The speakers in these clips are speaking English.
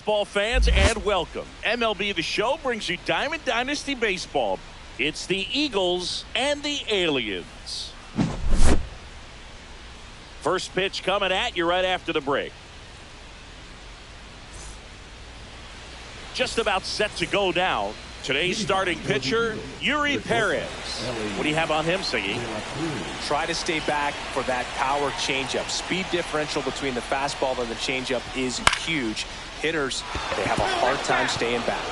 Baseball fans, and welcome. MLB The Show brings you Diamond Dynasty Baseball. It's the Eagles and the Aliens. First pitch coming at you right after the break. Just about set to go now. Today's starting pitcher, Yuri Perez. What do you have on him, Siggy? Try to stay back for that power changeup. Speed differential between the fastball and the changeup is huge. Hitters, they have a hard time staying back.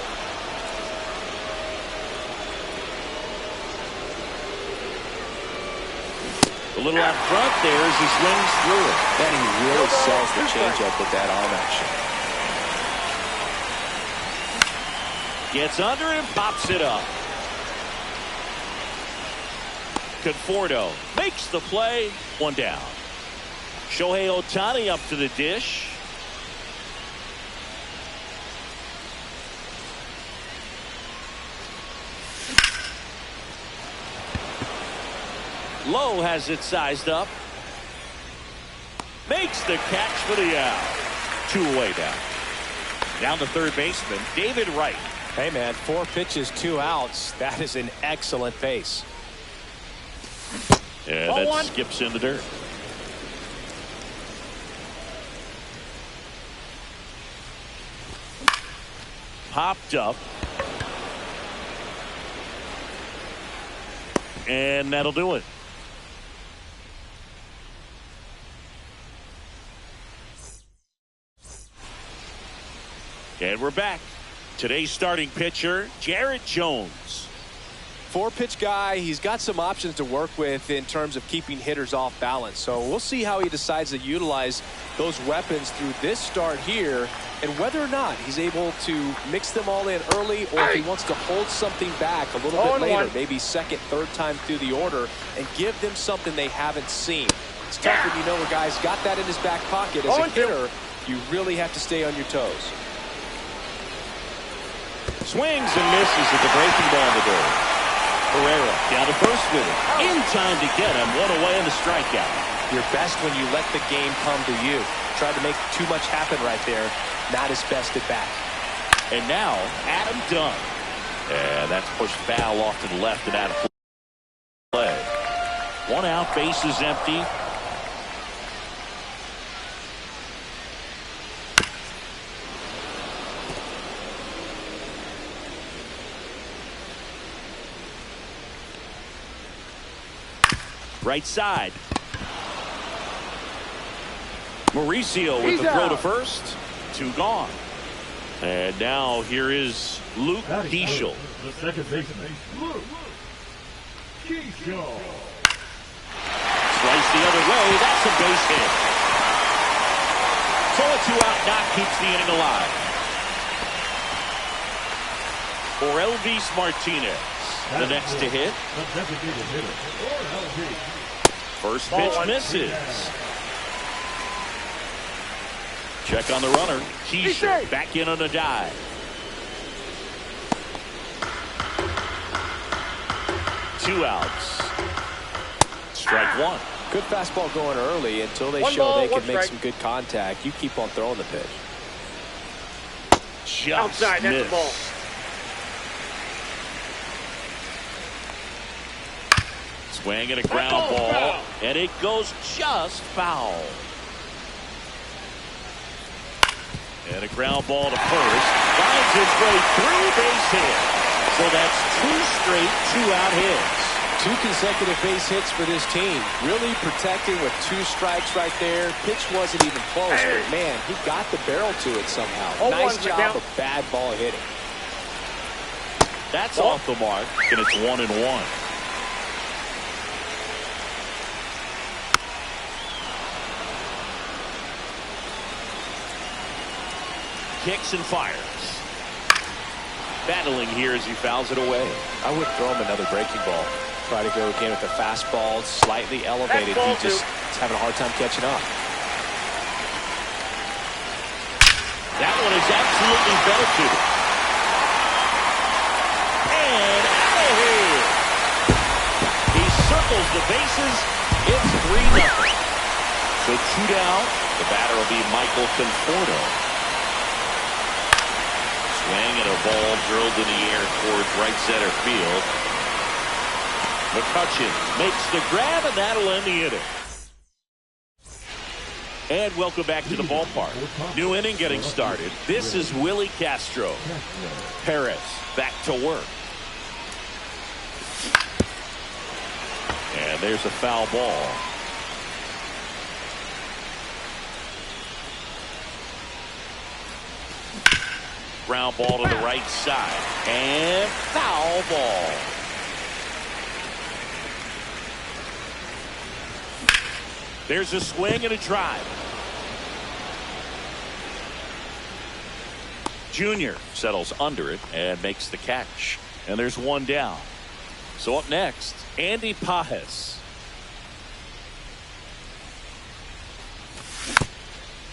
A little out front there as he swings through it. Then he really sells the changeup with that arm action. Gets under and pops it up. Conforto makes the play. One down. Shohei Ohtani up to the dish. Lowe has it sized up. Makes the catch for the out. Two away now. Down to third baseman, David Wright. Hey, man, 4 pitches, 2 outs. That is an excellent pace. Yeah, that skips in the dirt. Popped up. And that'll do it. And we're back. Today's starting pitcher, Jarrett Jones. 4-pitch guy. He's got some options to work with in terms of keeping hitters off balance. So we'll see how he decides to utilize those weapons through this start here, and whether or not he's able to mix them all in early, or if he wants to hold something back a little bit later, maybe second, third time through the order, and give them something they haven't seen. It's tough when you know a guy's got that in his back pocket. As a hitter, you really have to stay on your toes. Swings and misses at the breaking ball in the door. Herrera down to first with it. In time to get him. One away in the strikeout. You're best when you let the game come to you. Tried to make too much happen right there. Not his best at bat. And now, Adam Dunn. And that's pushed foul off to the left and out of play. 1 out, base is empty. Right side. Mauricio with the throw to first. 2 gone. And now here is Luke Diesel. The second baseman, Luke Diesel. Slice the other way. That's a base hit. So a 2-out knock keeps the inning alive. For Elvis Martinez, the next to hit. First pitch misses. Check on the runner. Keisha back in on a dive. Two outs. Strike one. Good fastball going early until they show they can make some good contact. You keep on throwing the pitch. Just outside, that's the ball. Swing and a ground ball, and it goes just foul. And a ground ball to first. Finds its way through, base hit. So that's 2 straight 2-out hits. 2 consecutive base hits for this team. Really protecting with 2 strikes right there. Pitch wasn't even close, but man, he got the barrel to it somehow. Nice job of bad ball hitting. That's off the mark, and it's 1-1. Kicks and fires. Battling here as he fouls it away. I would throw him another breaking ball. Try to go again with the fastball, slightly elevated. He just is having a hard time catching up. That one is absolutely belted. And out of here. He circles the bases. It's 3-0. So 2 down. The batter will be Michael Conforto. ball drilled in the air towards right center field. McCutchen makes the grab, and that'll end the inning. And welcome back to the ballpark. New inning getting started. This is Willie Castro. Perez back to work. And there's a foul ball. Ground ball to the right side. And foul ball. There's a swing and a drive. Junior settles under it and makes the catch. And there's one down. So up next, Andy Pages.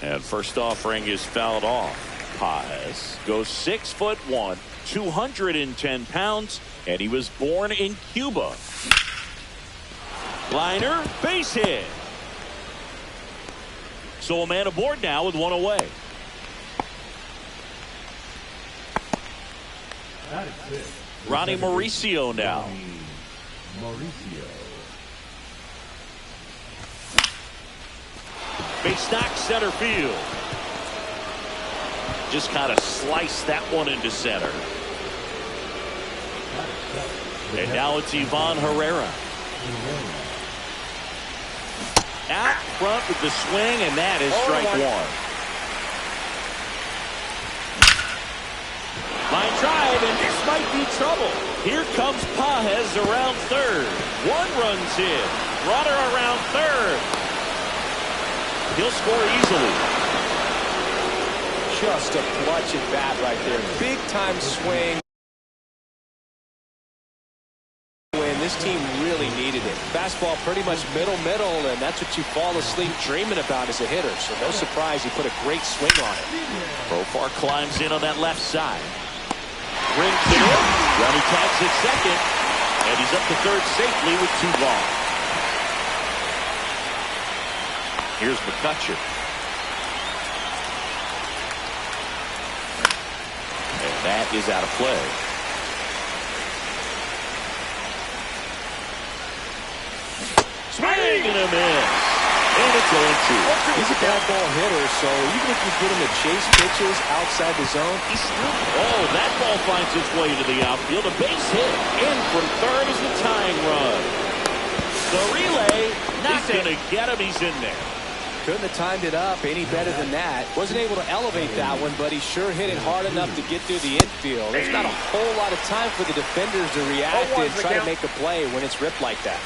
And first offering is fouled off. Pages goes 6'1", 210 pounds, and he was born in Cuba. Liner, base hit. So a man aboard now with one away. Ronnie Mauricio now. Base knock center field. Just kind of sliced that one into center. And now it's Ivan Herrera. Out front with the swing, and that is strike one. Line drive, and this might be trouble. Here comes Pages around third. One run's in. Runner around third. He'll score easily. Just a clutch at bat right there. Big time swing. When this team really needed it. Fastball pretty much middle, and that's what you fall asleep dreaming about as a hitter. So no surprise he put a great swing on it. Profar climbs in on that left side. Brings it in. Ronnie tags at second. And he's up to third safely with two gone. Here's McCutchen. And that is out of play. Swing and a miss. And it's 0-2. He's a bad ball hitter, so even if you get him to chase pitches outside the zone, he's still... Oh, that ball finds its way to the outfield. A base hit. In from third is the tying run. The relay, not going to get him. He's in there. Couldn't have timed it up any better than that. Wasn't able to elevate that one, but he sure hit it hard enough to get through the infield. There's not a whole lot of time for the defenders to react and try to make a play when it's ripped like that.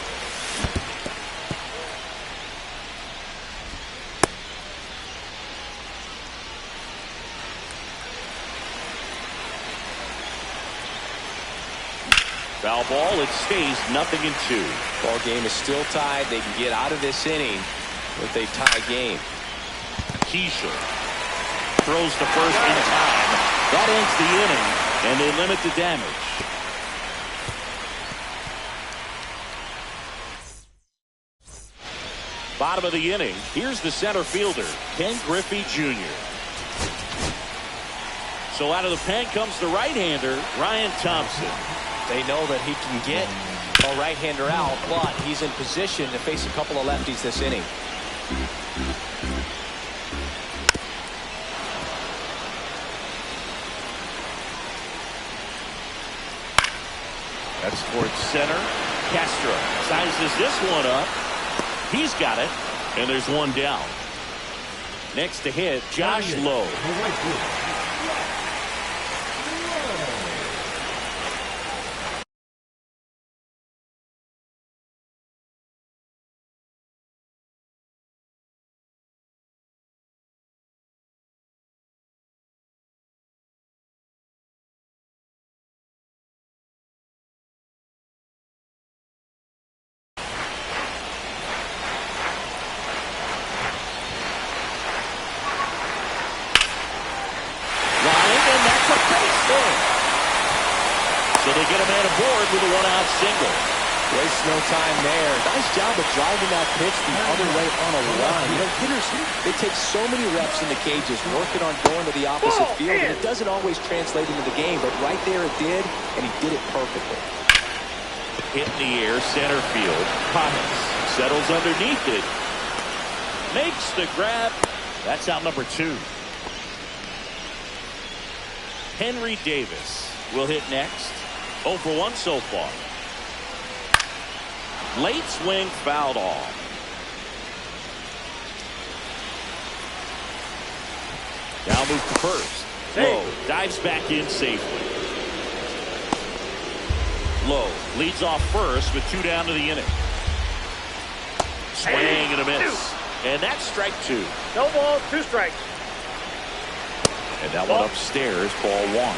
Foul ball, it stays 0-2. Ball game is still tied. They can get out of this inning with a tie game. Keisha throws to first in time. That ends the inning, and they limit the damage. Bottom of the inning, here's the center fielder, Ken Griffey Jr. So out of the pen comes the right-hander, Ryan Thompson. They know that he can get a right-hander out, but he's in position to face a couple of lefties this inning. That's towards center. Castro sizes this one up. He's got it, and there's one down. Next to hit, Josh Lowe. So they get a man aboard with a one-out single. Waste no time there. Nice job of driving that pitch the other way on a line. You know, hitters, they take so many reps in the cages, working on going to the opposite field, and it doesn't always translate into the game, but right there it did, and he did it perfectly. Hit in the air, center field. Paez settles underneath it. Makes the grab. That's out number 2. Henry Davis will hit next. 0 for 1 so far. Late swing, fouled off. Now move to first. Lowe dives back in safely. Lowe leads off first with 2 down to the inning. Swing and a miss. And that's strike 2. No balls, 2 strikes. And that one upstairs, ball 1.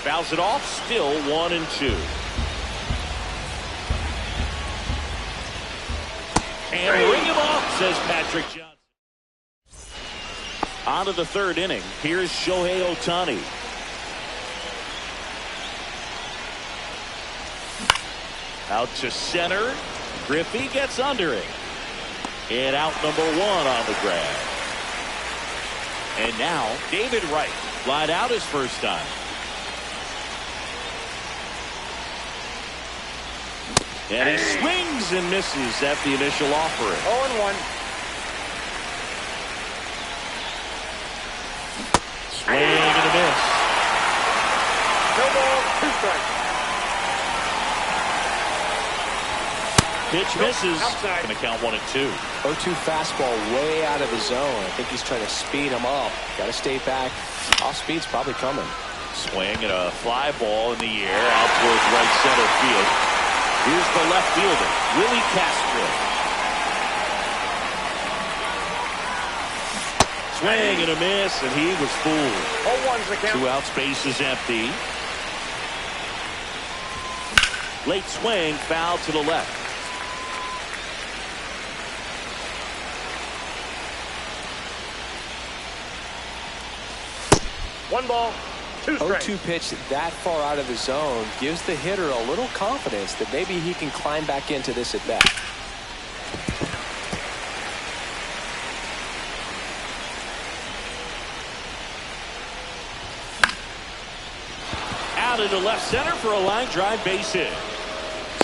Fouls it off, still 1-2. And ring him off, says Patrick Johnson. On to the 3rd inning. Here's Shohei Ohtani. Out to center. Griffey gets under it. And out number 1 on the grab. And now David Wright flied out his first time. And he swings and misses at the initial offering. 0-1. Swing and a miss. No balls, 2 strikes. Pitch misses. Outside. Going to count 1-2. 0-2 fastball way out of the zone. I think he's trying to speed him up. Got to stay back. Off speed's probably coming. Swing and a fly ball in the air out towards right center field. Here's the left fielder, Willie Castro. Swing and a miss, and he was fooled. 0-1's the count. 2 outs, base is empty. Late swing, foul to the left. One ball, 2 strikes. 0-2 pitch that far out of the zone gives the hitter a little confidence that maybe he can climb back into this at bat. Out into left center for a line drive base hit.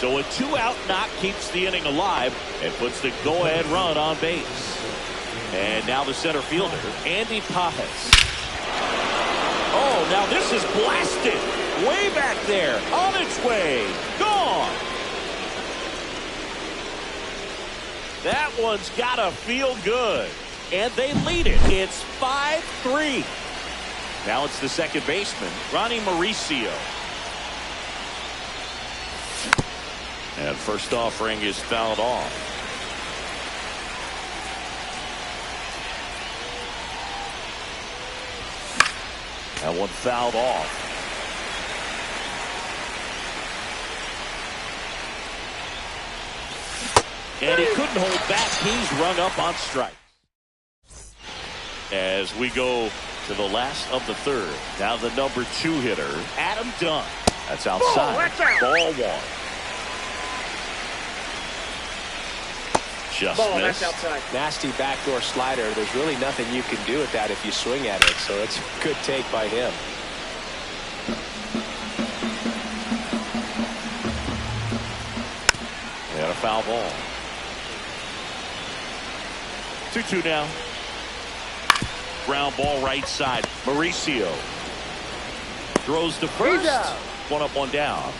So a 2-out knock keeps the inning alive and puts the go-ahead run on base. And now the center fielder, Andy Paez. Oh, now this is blasted. Way back there. On its way. Gone. That one's got to feel good. And they lead it. It's 5-3. Now it's the second baseman, Ronnie Mauricio. And first offering is fouled off. That one fouled off. And he couldn't hold back. He's rung up on strike. As we go to the last of the 3rd. Now the number 2 hitter, Adam Dunn. That's outside. Ball 1. Just Ball, missed. that's outside. Nasty backdoor slider. There's really nothing you can do with that if you swing at it. So it's a good take by him. And a foul ball. 2-2 now. Ground ball right side. Mauricio throws to first. One up, one down.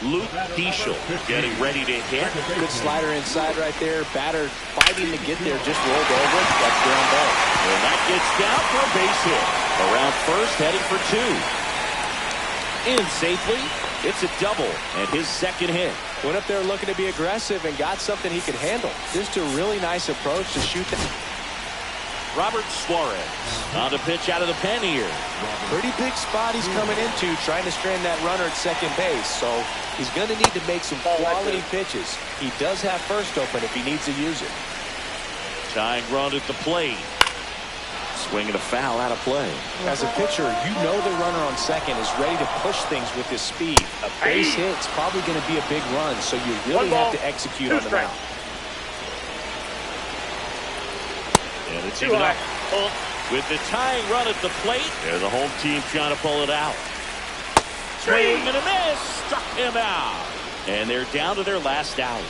Luke Diesel getting ready to hit. Good slider inside right there. Batter fighting to get there. Just rolled over. That's ground ball. And that gets down for a base hit. Around first, heading for 2. In safely. It's a double and his second hit. Went up there looking to be aggressive and got something he could handle. Just a really nice approach to shoot that. Robert Suarez on the pitch out of the pen here. Pretty big spot he's coming into, trying to strand that runner at second base. So he's going to need to make some quality pitches. He does have first open if he needs to use it. Tying run at the plate. Swing and a foul out of play. As a pitcher, you know the runner on second is ready to push things with his speed. A base hit's probably going to be a big run, so you really have to execute on the mound. And it's even up. With the tying run at the plate, there's the home team trying to pull it out. Swing and a miss. Struck him out. And they're down to their last out.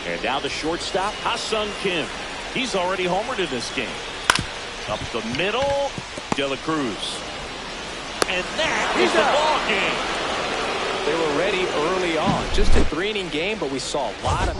And now the shortstop, Ha-Sung Kim. He's already homered in this game. Up the middle, De La Cruz. And that is the ball game. They were ready early on. Just a 3-inning game, but we saw a lot of...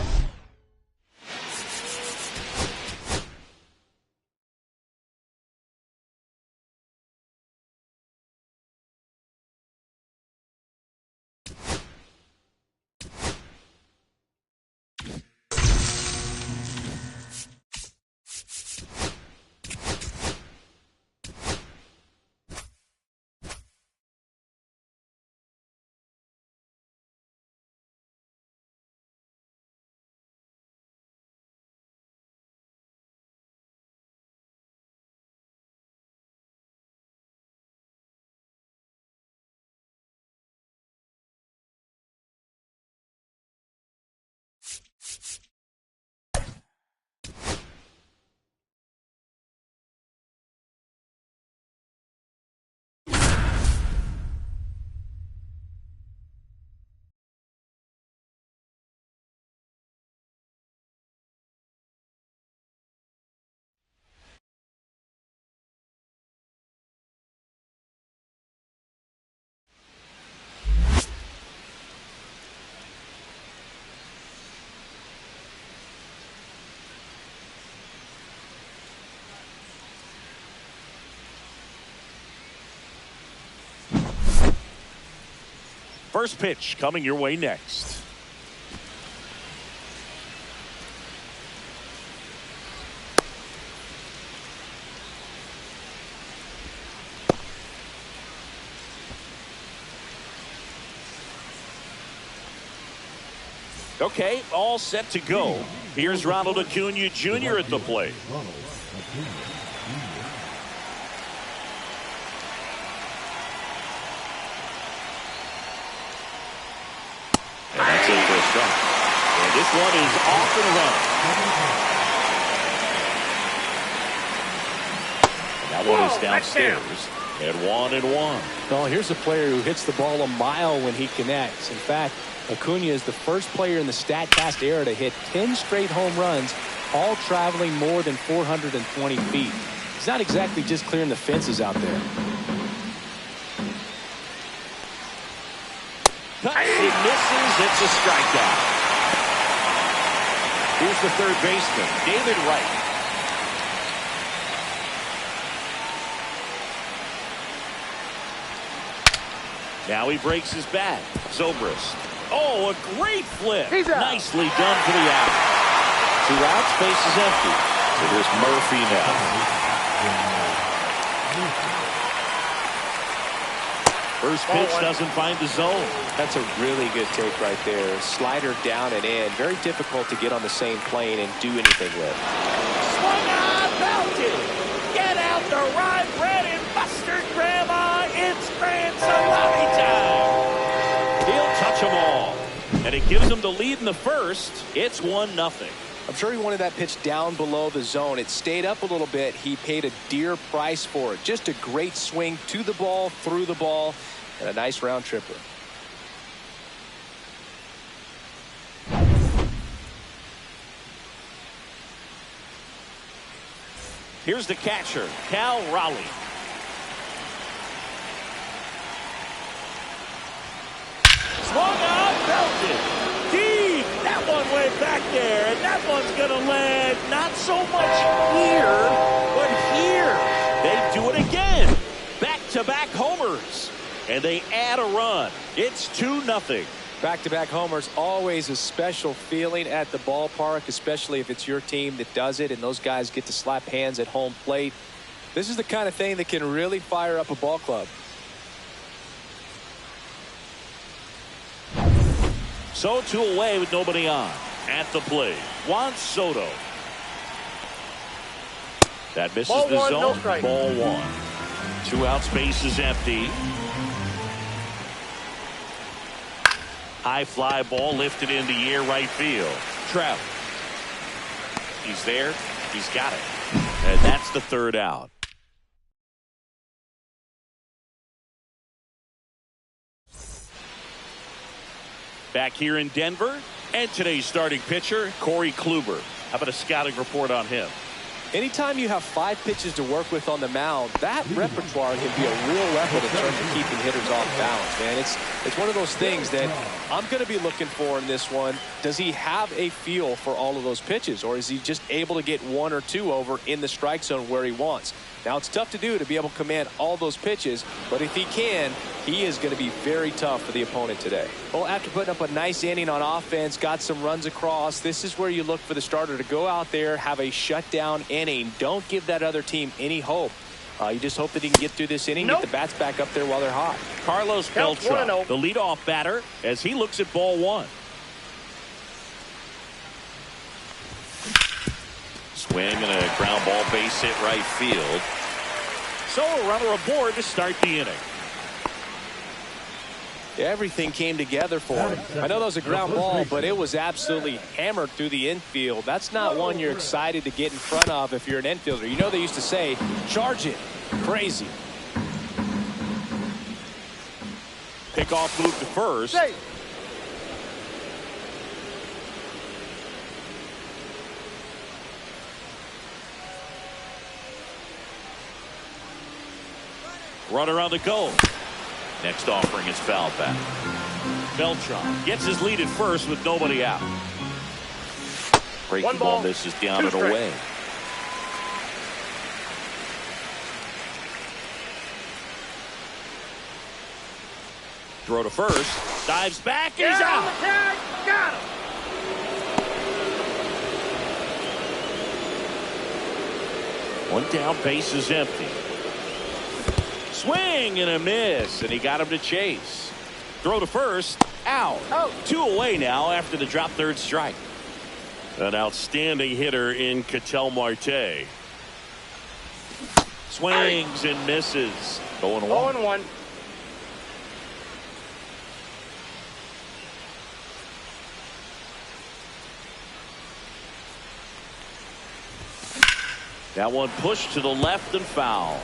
First pitch coming your way next. Okay, all set to go. Here's Ronald Acuna Jr. at the plate. And that's in for a strike. And this one is off and running. And that one is downstairs. And 1-1. Well, here's a player who hits the ball a mile when he connects. In fact, Acuna is the first player in the StatCast era to hit 10 straight home runs, all traveling more than 420 feet. He's not exactly just clearing the fences out there. He misses. It's a strikeout. Here's the third baseman, David Wright. Now he breaks his bat. Zobrist. Oh, a great flip. Nicely done for the out. 2 outs, base is empty. So there's Murphy now. First pitch doesn't find the zone. That's a really good take right there. Slider down and in. Very difficult to get on the same plane and do anything with. Swung on, belted. Get out the rye bread and mustard, Grandma. It's Grand Salami time. He'll touch them all. And it gives him the lead in the first. It's 1-0. I'm sure he wanted that pitch down below the zone. It stayed up a little bit. He paid a dear price for it. Just a great swing to the ball, through the ball, and a nice round tripper. Here's the catcher, Cal Raleigh. Swung out, belted. Deep. That one went back there, and that one's going to land not so much here, but here. They do it again. Back-to-back homers, and they add a run. It's 2-0. Back-to-back homers, always a special feeling at the ballpark, especially if it's your team that does it, and those guys get to slap hands at home plate. This is the kind of thing that can really fire up a ball club. So 2 away with nobody on. At the plate, Juan Soto. That misses Ball the one, zone. no strike. Ball one. 2 outs, base is empty. High fly ball lifted in the air, right field. Trout. He's there. He's got it. And that's the 3rd out. Back here in Denver, and today's starting pitcher, Corey Kluber. How about a scouting report on him? Anytime you have 5 pitches to work with on the mound, that repertoire can be a real weapon in terms of keeping hitters off balance, man. It's one of those things that I'm going to be looking for in this one. Does he have a feel for all of those pitches, or is he just able to get 1 or 2 over in the strike zone where he wants? Now, it's tough to do to be able to command all those pitches, but if he can, he is going to be very tough for the opponent today. Well, after putting up a nice inning on offense, got some runs across, this is where you look for the starter to go out there, have a shutdown inning. Don't give that other team any hope. You just hope that he can get through this inning, get the bats back up there while they're hot. Carlos Beltran, the leadoff batter, as he looks at ball one. Swing and a ground ball, base hit right field. So a runner aboard to start the inning. Everything came together for him. I know that was a ground ball, but it was absolutely hammered through the infield. That's not one you're excited to get in front of if you're an infielder. You know they used to say, charge it. Crazy. Pickoff move to first. Safe. Runner on the go. Next offering is foul back. Beltran gets his lead at first with nobody out. Breaking ball misses down and away. Throw to first. Dives back. He's out. Got him. One down, base is empty. Swing and a miss, and he got him to chase. Throw to first, out. 2 away now after the drop 3rd strike. An outstanding hitter in Ketel Marte. Swings and misses. 0-1. 0-1. That one pushed to the left and foul.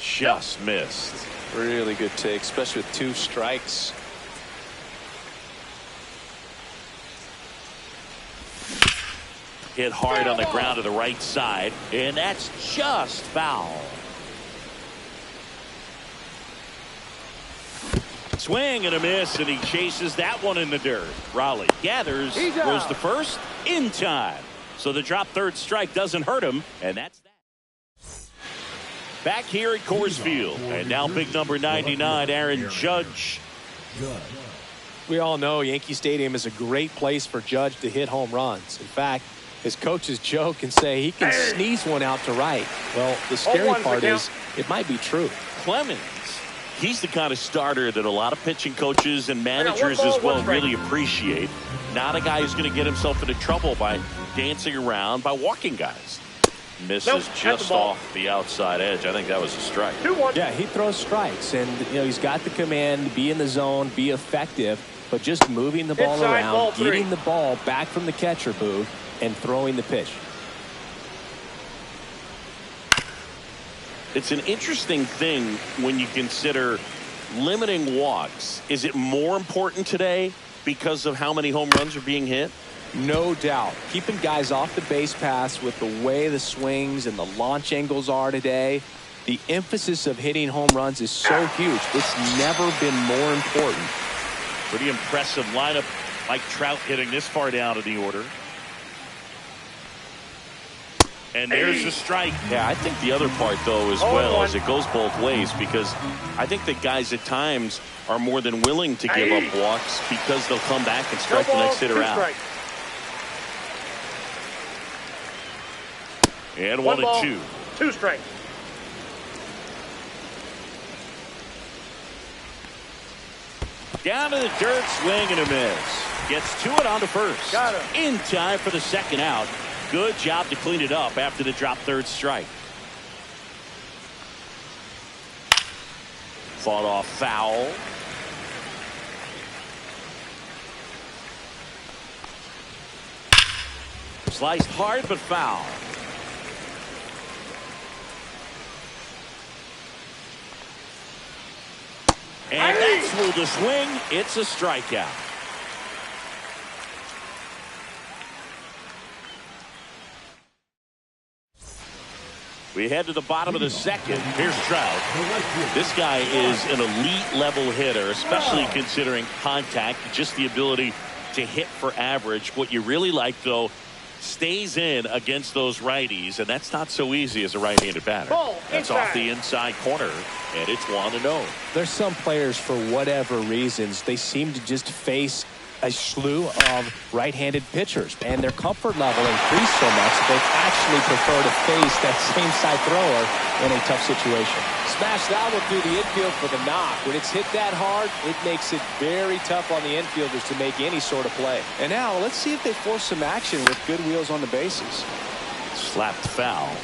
Just missed. Really good take, especially with 2 strikes. Hit hard on the ground to the right side, and that's just foul. Swing and a miss, and he chases that one in the dirt. Raleigh gathers, throws to first in time. So the drop 3rd strike doesn't hurt him, and that's that. Back here at Coors Field, and now big number 99, Aaron Judge. We all know Yankee Stadium is a great place for Judge to hit home runs. In fact, his coaches joke and say he can sneeze one out to right. Well, the scary part is it might be true. Clemens, he's the kind of starter that a lot of pitching coaches and managers as well really appreciate. Not a guy who's going to get himself into trouble by dancing around, by walking guys. Misses just off the outside edge. I think that was a strike. 2-1. Yeah, he throws strikes, and he's got the command to be in the zone, be effective, but just moving the ball around, getting the ball back from the catcher booth, and throwing the pitch. It's an interesting thing when you consider limiting walks. Is it more important today because of how many home runs are being hit? No doubt. Keeping guys off the base paths with the way the swings and the launch angles are today, the emphasis of hitting home runs is so huge. It's never been more important. Pretty impressive lineup. Mike Trout hitting this far down in the order. And there's the strike. Yeah, I think the other part, though, as well, is it goes both ways, because I think that guys at times are more than willing to give up walks because they'll come back and strike the next hitter out. And 1-2. 2 strikes. Down to the dirt, swing and a miss. Gets to it on to first. Got him. In time for the second out. Good job to clean it up after the drop third strike. Fought off foul. Sliced hard but foul. And that's through the swing. It's a strikeout. We head to the bottom of the second. Here's Trout. This guy is an elite level hitter, especially considering contact, just the ability to hit for average. What you really like, though, stays in against those righties, and that's not so easy as a right-handed batter. That's off the inside corner, and it's 1-0. There's some players, for whatever reasons, they seem to just face a slew of right-handed pitchers, and their comfort level increased so much that they actually prefer to face that same side thrower in a tough situation. Smash that one through the infield for the knock. When it's hit that hard, it makes it very tough on the infielders to make any sort of play. And now let's see if they force some action with good wheels on the bases. Slapped foul.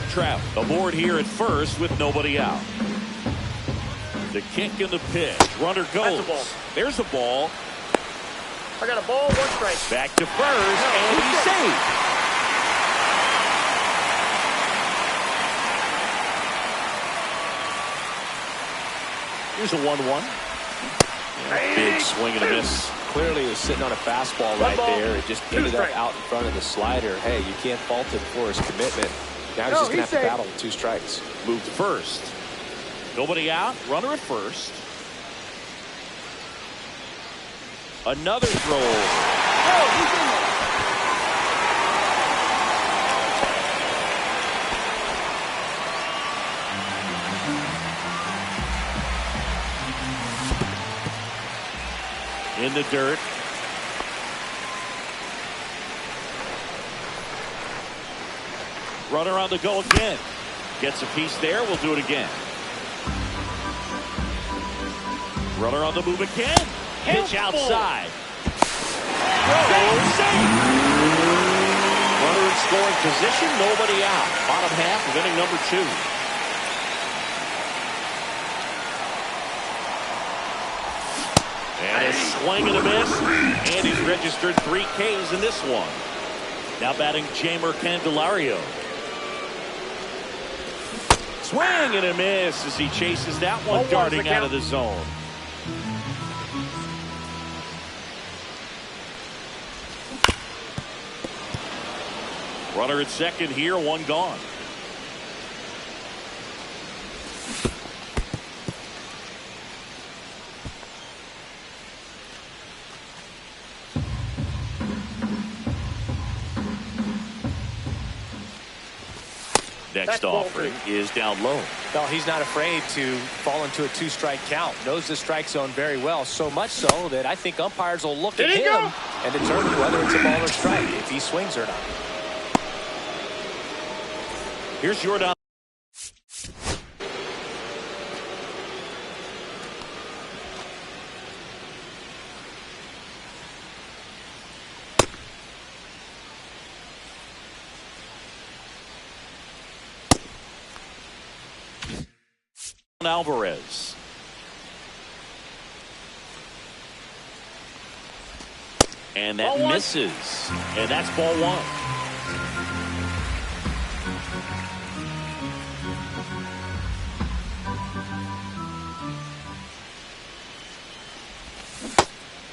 Trout aboard here at first with nobody out. The kick and the pitch. Runner goes. There's a ball. I got a ball, 1 strike. Back to first, and he's safe. Here's a 1-1. Big swing and a miss. Clearly, he was sitting on a fastball right there. It just ended up out in front of the slider. Hey, you can't fault him for his commitment. Now he's just going to have to battle with 2 strikes. Moved to first. Nobody out. Runner at first. Another throw. In the dirt. Runner on the go again. Gets a piece there. We'll do it again. Runner on the move again. Pitch outside. Runner in scoring position. Nobody out. Bottom half of inning number 2. And a swing and a miss. And he's registered 3 Ks in this one. Now batting Jamer Candelario. Swing and a miss as he chases that one darting out of the zone. Runner at second here, 1 gone. Next offering is down low. No, he's not afraid to fall into a 2-strike count. Knows the strike zone very well, so much so that I think umpires will look at him and determine whether it's a ball or strike, if he swings or not. Here's Jordan. Alvarez. And that misses. And that's ball 1.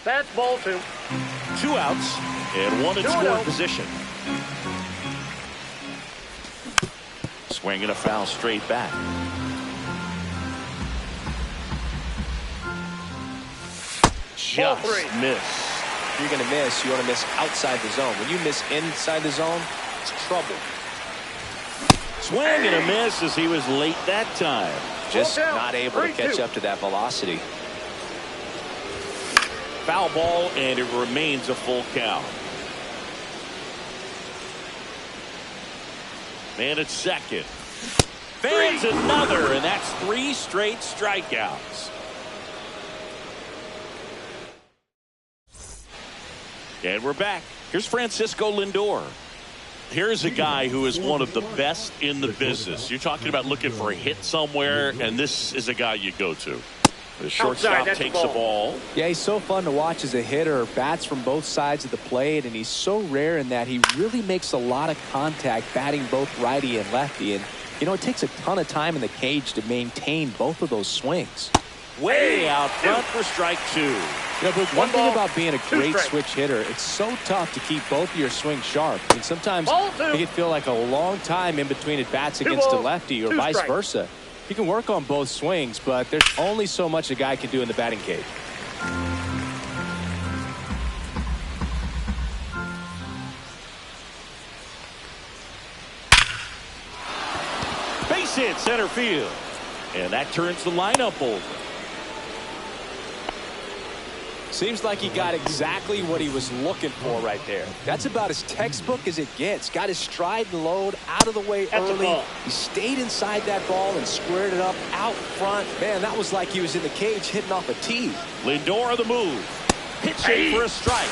That's ball 2. 2 outs and 1 in scoring position. Swing and a foul straight back. Just miss. If you're going to miss, you want to miss outside the zone. When you miss inside the zone, it's trouble. Swing and a miss as he was late that time. Just not able to catch up to that velocity. Foul ball, and it remains a full count. Man at second. Fans another, and that's 3 straight strikeouts. And we're back. Here's Francisco Lindor. Here's a guy who is one of the best in the business. You're talking about looking for a hit somewhere, and this is a guy you go to. The shortstop takes the ball. Yeah, he's so fun to watch as a hitter. Bats from both sides of the plate, and he's so rare in that he really makes a lot of contact batting both righty and lefty. And, you know, it takes a ton of time in the cage to maintain both of those swings. Way out front for strike two. You know, but one thing about being a great switch hitter, it's so tough to keep both of your swings sharp. I mean, sometimes it can feel like a long time in between at bats against a lefty or vice versa. You can work on both swings, but there's only so much a guy can do in the batting cage. Base hit center field. And that turns the lineup over. Seems like he got exactly what he was looking for right there. That's about as textbook as it gets. Got his stride and load out of the way early. He stayed inside that ball and squared it up out front. Man, that was like he was in the cage hitting off a tee. Lindor on the move. Pitching for a strike.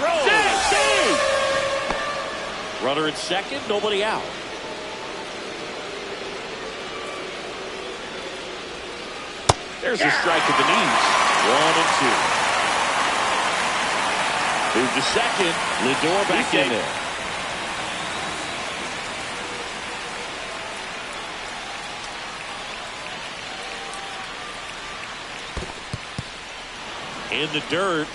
Throw. Save. Runner at second. Nobody out. There's a strike at the knees. 1-2. Move to second. Lindor back in there. In the dirt.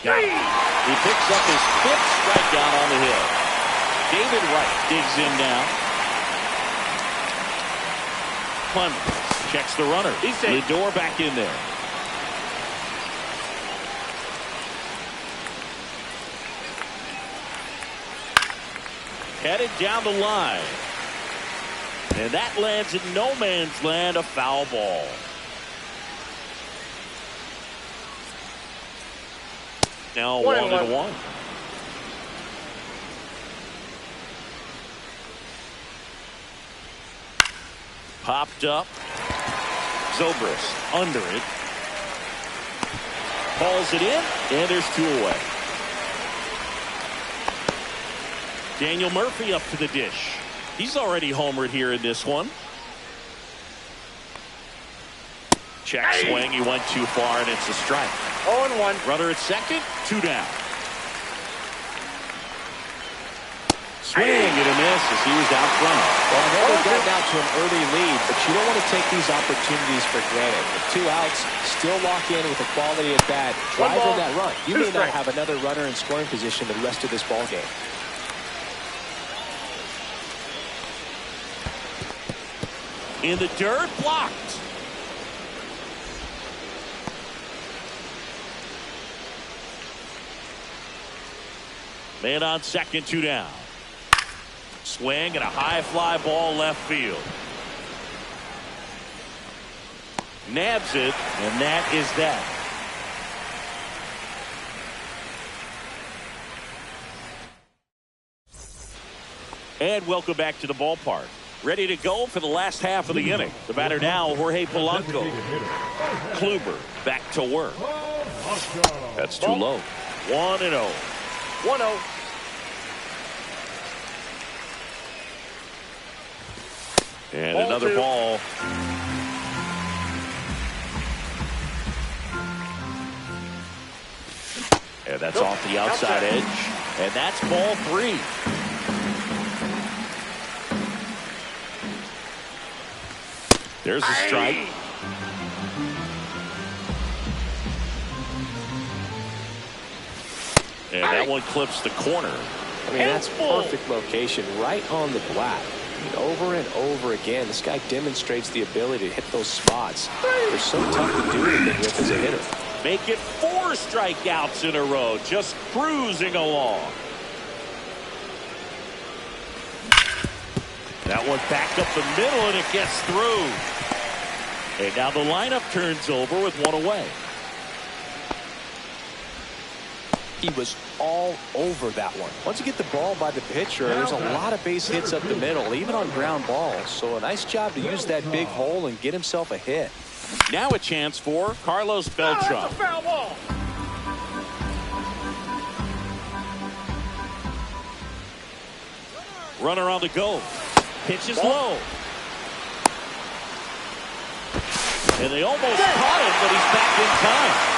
He picks up his 5th strikeout on the hill. David Wright digs in now. Clemens checks the runner. Lindor back in there. Headed down the line. And that lands in no man's land, a foul ball. Now 1-1. Popped up. Zobrist under it. Calls it in, and there's 2 away. Daniel Murphy up to the dish. He's already homered here in this one. Check swing. He went too far, and it's a strike. 0-1. Runner at second, 2 down. Swing and a miss as he was out front. Well, I know they've gotten out to an early lead, but you don't want to take these opportunities for granted. With 2 outs, still lock in with a quality at bat, driving that run. You may not have another runner in scoring position the rest of this ball game. In the dirt, blocked. Man on second, 2 down. Swing and a high fly ball left field. Nabs it, and that is that. And welcome back to the ballpark. Ready to go for the last half of the inning. The batter now, Jorge Polanco. Kluber back to work. That's too low. 1-0. 1-0. And another ball. And that's off the outside edge. And that's ball 3. There's a strike. And that one clips the corner. I mean, that's perfect location, right on the black. I mean, over and over again, this guy demonstrates the ability to hit those spots. They're so tough to do anything with as a hitter. Make it 4 strikeouts in a row, just cruising along. That one back up the middle, and it gets through. And now the lineup turns over with 1 away. He was all over that one. Once you get the ball by the pitcher, there's a lot of base hits up the middle, even on ground balls. So a nice job to use that big hole and get himself a hit. Now a chance for Carlos Beltran. Foul ball. Runner on the go. Pitch is low. And they almost caught him, but he's back in time.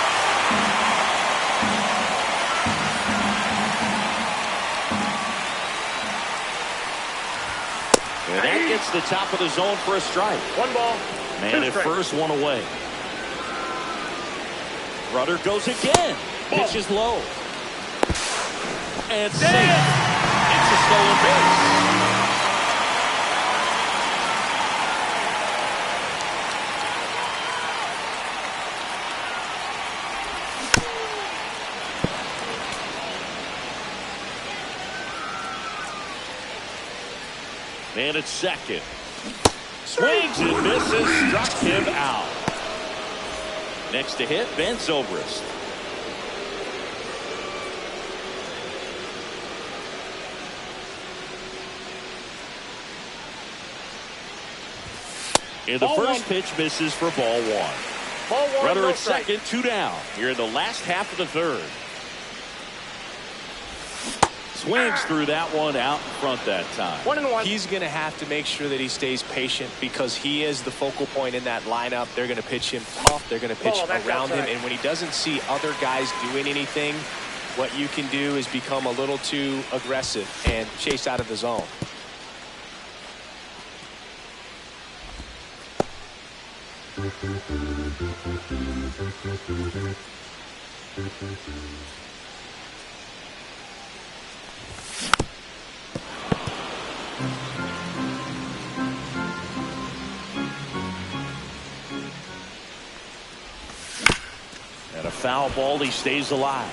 And that gets the top of the zone for a strike. 1 ball. Man at first, 1 away. Runner goes again. Pitch is low. And safe. It's a stolen base. Man at second. Swings and misses. Struck him out. Next to hit, Ben Zobrist. And the first pitch misses for ball 1. Ball 1. Runner no at strike. second, 2 down. Here in the last half of the third. Swings through that one out in front that time. 1-1. He's going to have to make sure that he stays patient because he is the focal point in that lineup. They're going to pitch him tough. They're going to pitch around him. And when he doesn't see other guys doing anything, what you can do is become a little too aggressive and chase out of the zone. And a foul ball, he stays alive.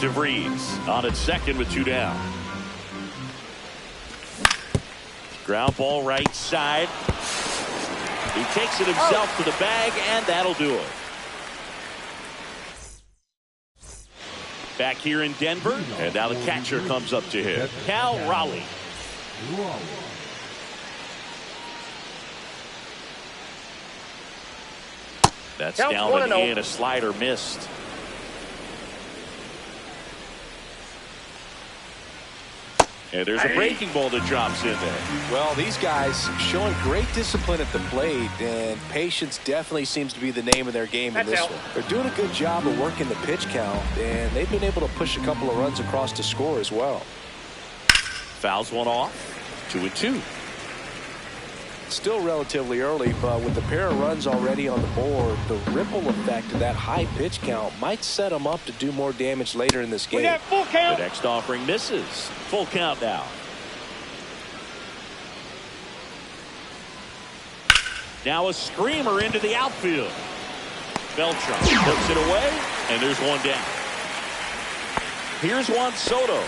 DeVries on at second with 2 down. Ground ball right side. He takes it himself to the bag, and that'll do it. Back here in Denver, and now the catcher comes up to him. Cal Raleigh. That's down and in. A slider missed. And there's a breaking ball that drops in there. Well, these guys showing great discipline at the plate, and patience definitely seems to be the name of their game in this one. They're doing a good job of working the pitch count, and they've been able to push a couple of runs across to score as well. Fouls one off. 2-2. Still relatively early, but with a pair of runs already on the board, the ripple effect of that high pitch count might set them up to do more damage later in this game. We got full count. The next offering misses. Full count now. Now a screamer into the outfield. Beltran puts it away, and there's one down. Here's Juan Soto.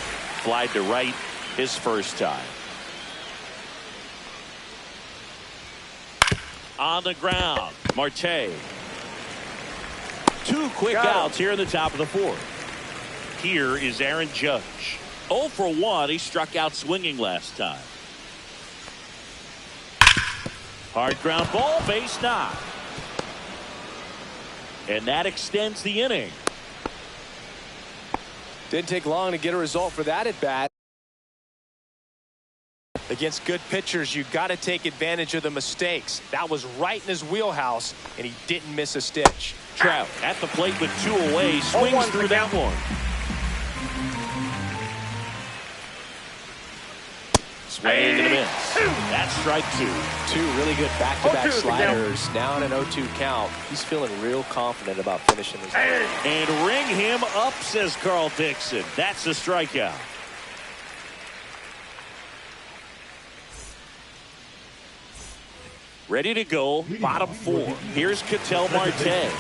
Flied to right his first time. On the ground, Marte. 2 quick outs here in the top of the 4th. Here is Aaron Judge. 0 for 1. He struck out swinging last time. Hard ground ball, base knock. And that extends the inning. Didn't take long to get a result for that at bat. Against good pitchers, you got to take advantage of the mistakes. That was right in his wheelhouse, and he didn't miss a stitch. Trout at the plate with 2 away, swings through that one. Swing and a miss. That's strike 2. 2 really good back-to-back sliders. Now in an 0-2 count. He's feeling real confident about finishing this game. And ring him up, says Carl Dixon. That's a strikeout. Ready to go, bottom 4. Here's Ketel Marte.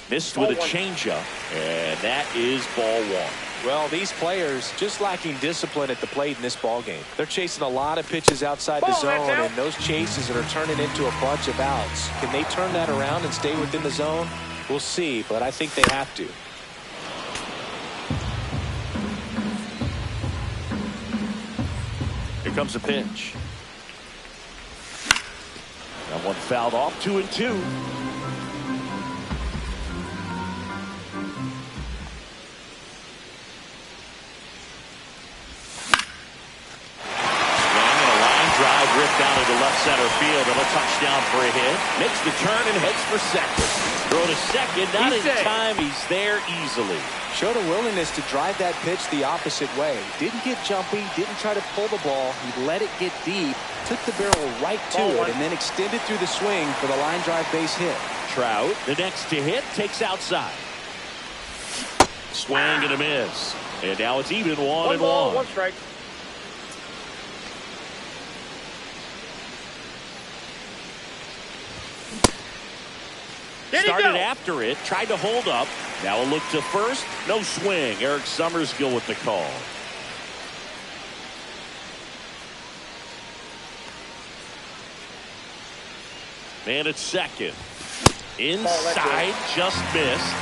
Missed with a changeup, and that is ball one. Well, these players just lacking discipline at the plate in this ball game. They're chasing a lot of pitches outside the zone, and those chases that are turning into a bunch of outs. Can they turn that around and stay within the zone? We'll see, but I think they have to. Here comes a pitch. That one fouled off, 2-2. Ripped down into left center field, and a touchdown for a hit. Makes the turn and heads for second. Throw to second, not in time. He's there easily. Showed a willingness to drive that pitch the opposite way. Didn't get jumpy, didn't try to pull the ball. He let it get deep, took the barrel right to it, and then extended through the swing for the line drive base hit. Trout, the next to hit, takes outside. Swing and a miss. And now it's even 1-1. One strike. Started after it, tried to hold up. Now a look to first. No swing. Eric Summerskill with the call. Man at second. Inside, just missed.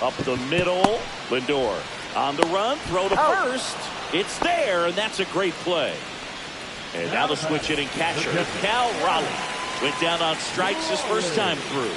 Up the middle. Lindor on the run. Throw to first. It's there, and that's a great play. And now the switch hitting catcher, Cal Raleigh, went down on strikes his first time through.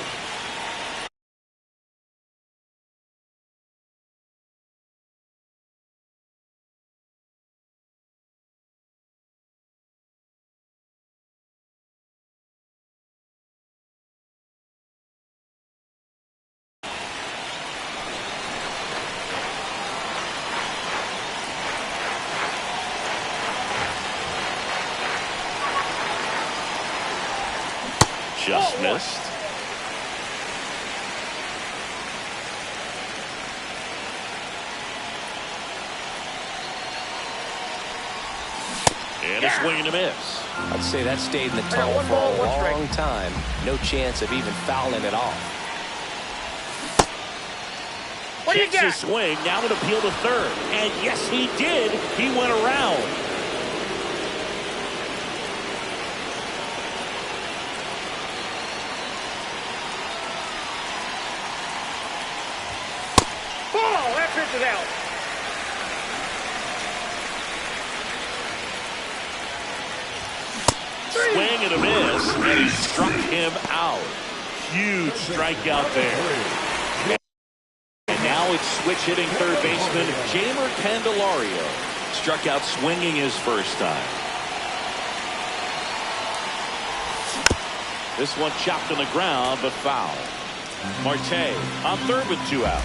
Just missed. And a swing and a miss. I'd say that stayed in the tunnel for a long time. No chance of even fouling it off. What do you got? Swing, now an appeal to third. And yes, he did. He went around. Pitch is out. Swing and a miss, and he struck him out. Huge strikeout there. And now it's switch hitting third baseman Jeimer Candelario. Struck out swinging his first time. This one chopped on the ground, but foul. Marte on third with 2 out.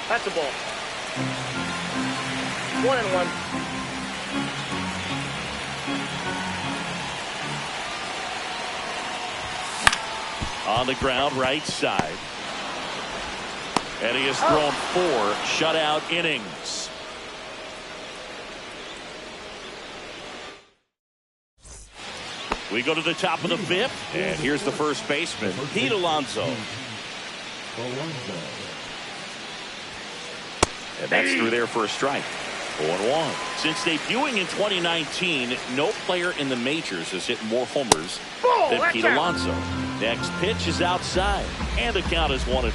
That's a ball. 1-1. On the ground, right side. And he has thrown 4 shutout innings. We go to the top of the 5th, and here's the first baseman, Pete Alonso. And that's through there for a strike. 0-1. Since debuting in 2019, no player in the majors has hit more homers than Pete Alonso. Next pitch is outside, and the count is 1-1.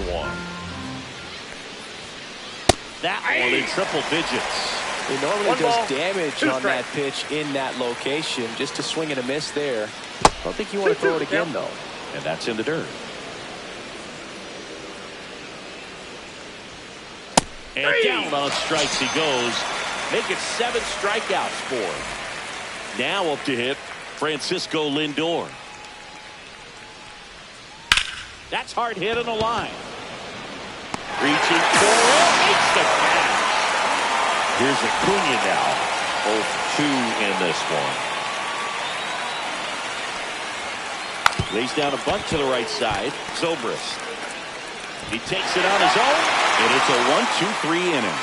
That one in triple digits. He normally does damage on that pitch in that location. Just a swing and a miss there. I don't think you want to throw it again, though. And that's in the dirt. And down on strikes he goes. Make it 7 strikeouts for him. Now up to hit Francisco Lindor. That's hard hit on the line. Reaching for it. Makes the catch. Here's Acuna now. 0-2 in this one. Lays down a bunt to the right side. Zobrist. He takes it on his own. And it's a 1-2-3 inning.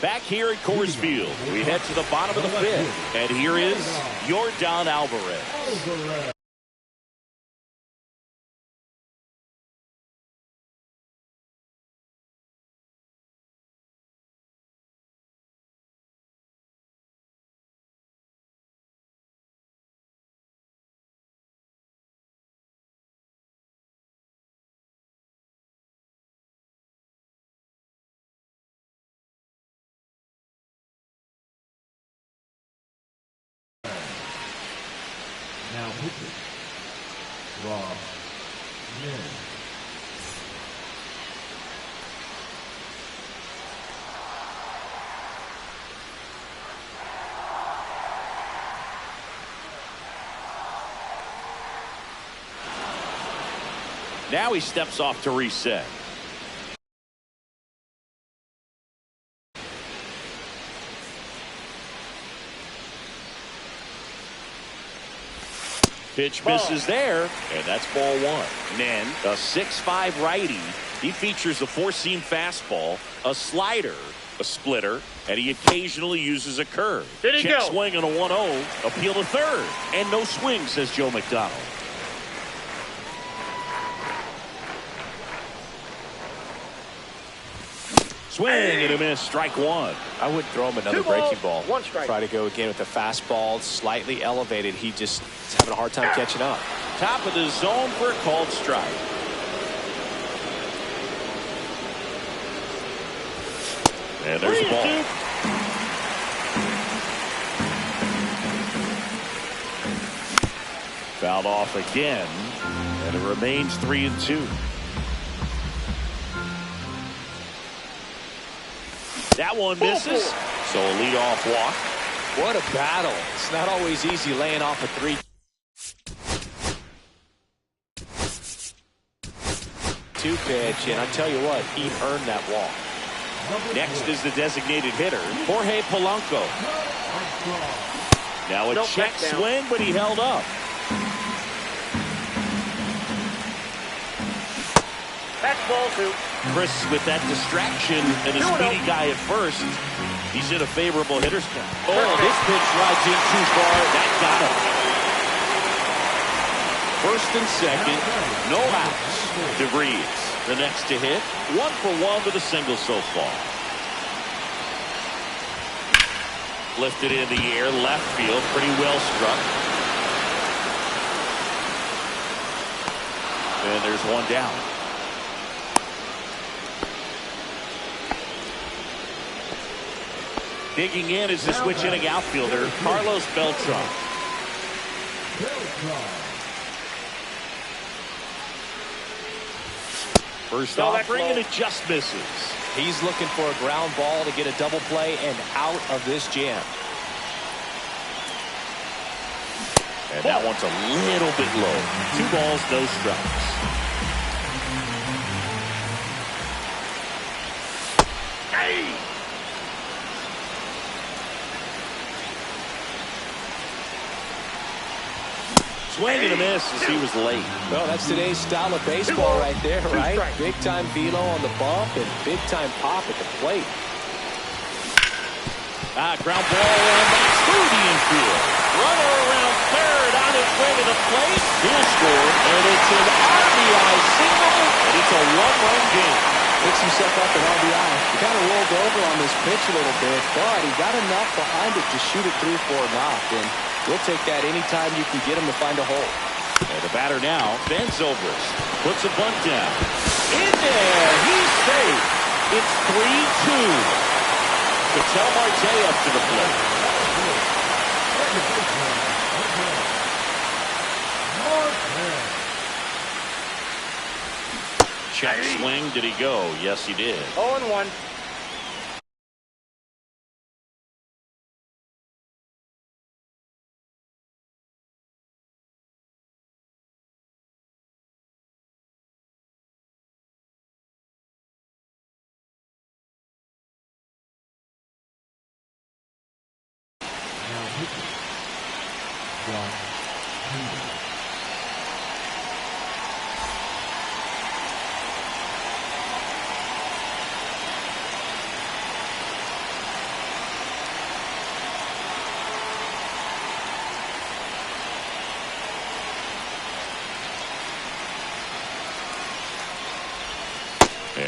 Back here at Coors Field, we head to the bottom of the fifth. And here is Yordan Alvarez. Now pitching. Rob. Yin. Now he steps off to reset. Pitch misses there, and that's ball one. Then a 6'5" righty. He features a four-seam fastball, a slider, a splitter, and he occasionally uses a curve. Did he Check go? swing on a 1-0. Appeal to third. And no swing, says Joe McDonald. Swing and a miss, strike one. I wouldn't throw him another 2 balls, breaking ball. 1 strike. Try to go again with the fastball, slightly elevated. He just is having a hard time catching up. Top of the zone for a called strike. And there's the ball. Fouled off again, and it remains 3-2. That one misses, so a leadoff walk. What a battle. It's not always easy laying off a 3-2 pitch, and I tell you what, he earned that walk. Next is the designated hitter, Jorge Polanco. Now a check swing, but he held up. That's ball 2. Chris with that distraction and a speedy guy at first. He's in a favorable hitter's count. Oh, this pitch rides in too far. That got him. First and second, no outs. DeVries, the next to hit. 1 for 1 with a single so far. Lifted in the air, left field, pretty well struck. And there's one down. Digging in is the switch inning outfielder, Carlos Beltran. First offering, and it just misses. He's looking for a ground ball to get a double play and out of this jam. And that one's a little bit low. 2 balls, no strikes. Hey! Swing and a miss as he was late. Well, that's today's style of baseball right there, right? Big time velo on the bump and big time pop at the plate. Ground ball and that's through the infield. Runner around third on his way to the plate. He'll score, and it's an RBI single, and it's a 1-run game. Picks himself up an RBI. He kind of rolled over on this pitch a little bit, but he got enough behind it to shoot it through for a knock. And we'll take that anytime you can get him to find a hole. And the batter now bends over us. Puts a bunt down. In there. He's safe. It's 3-2. Ketel Marte up to the plate. Check swing. Did he go? Yes, he did. 0-1.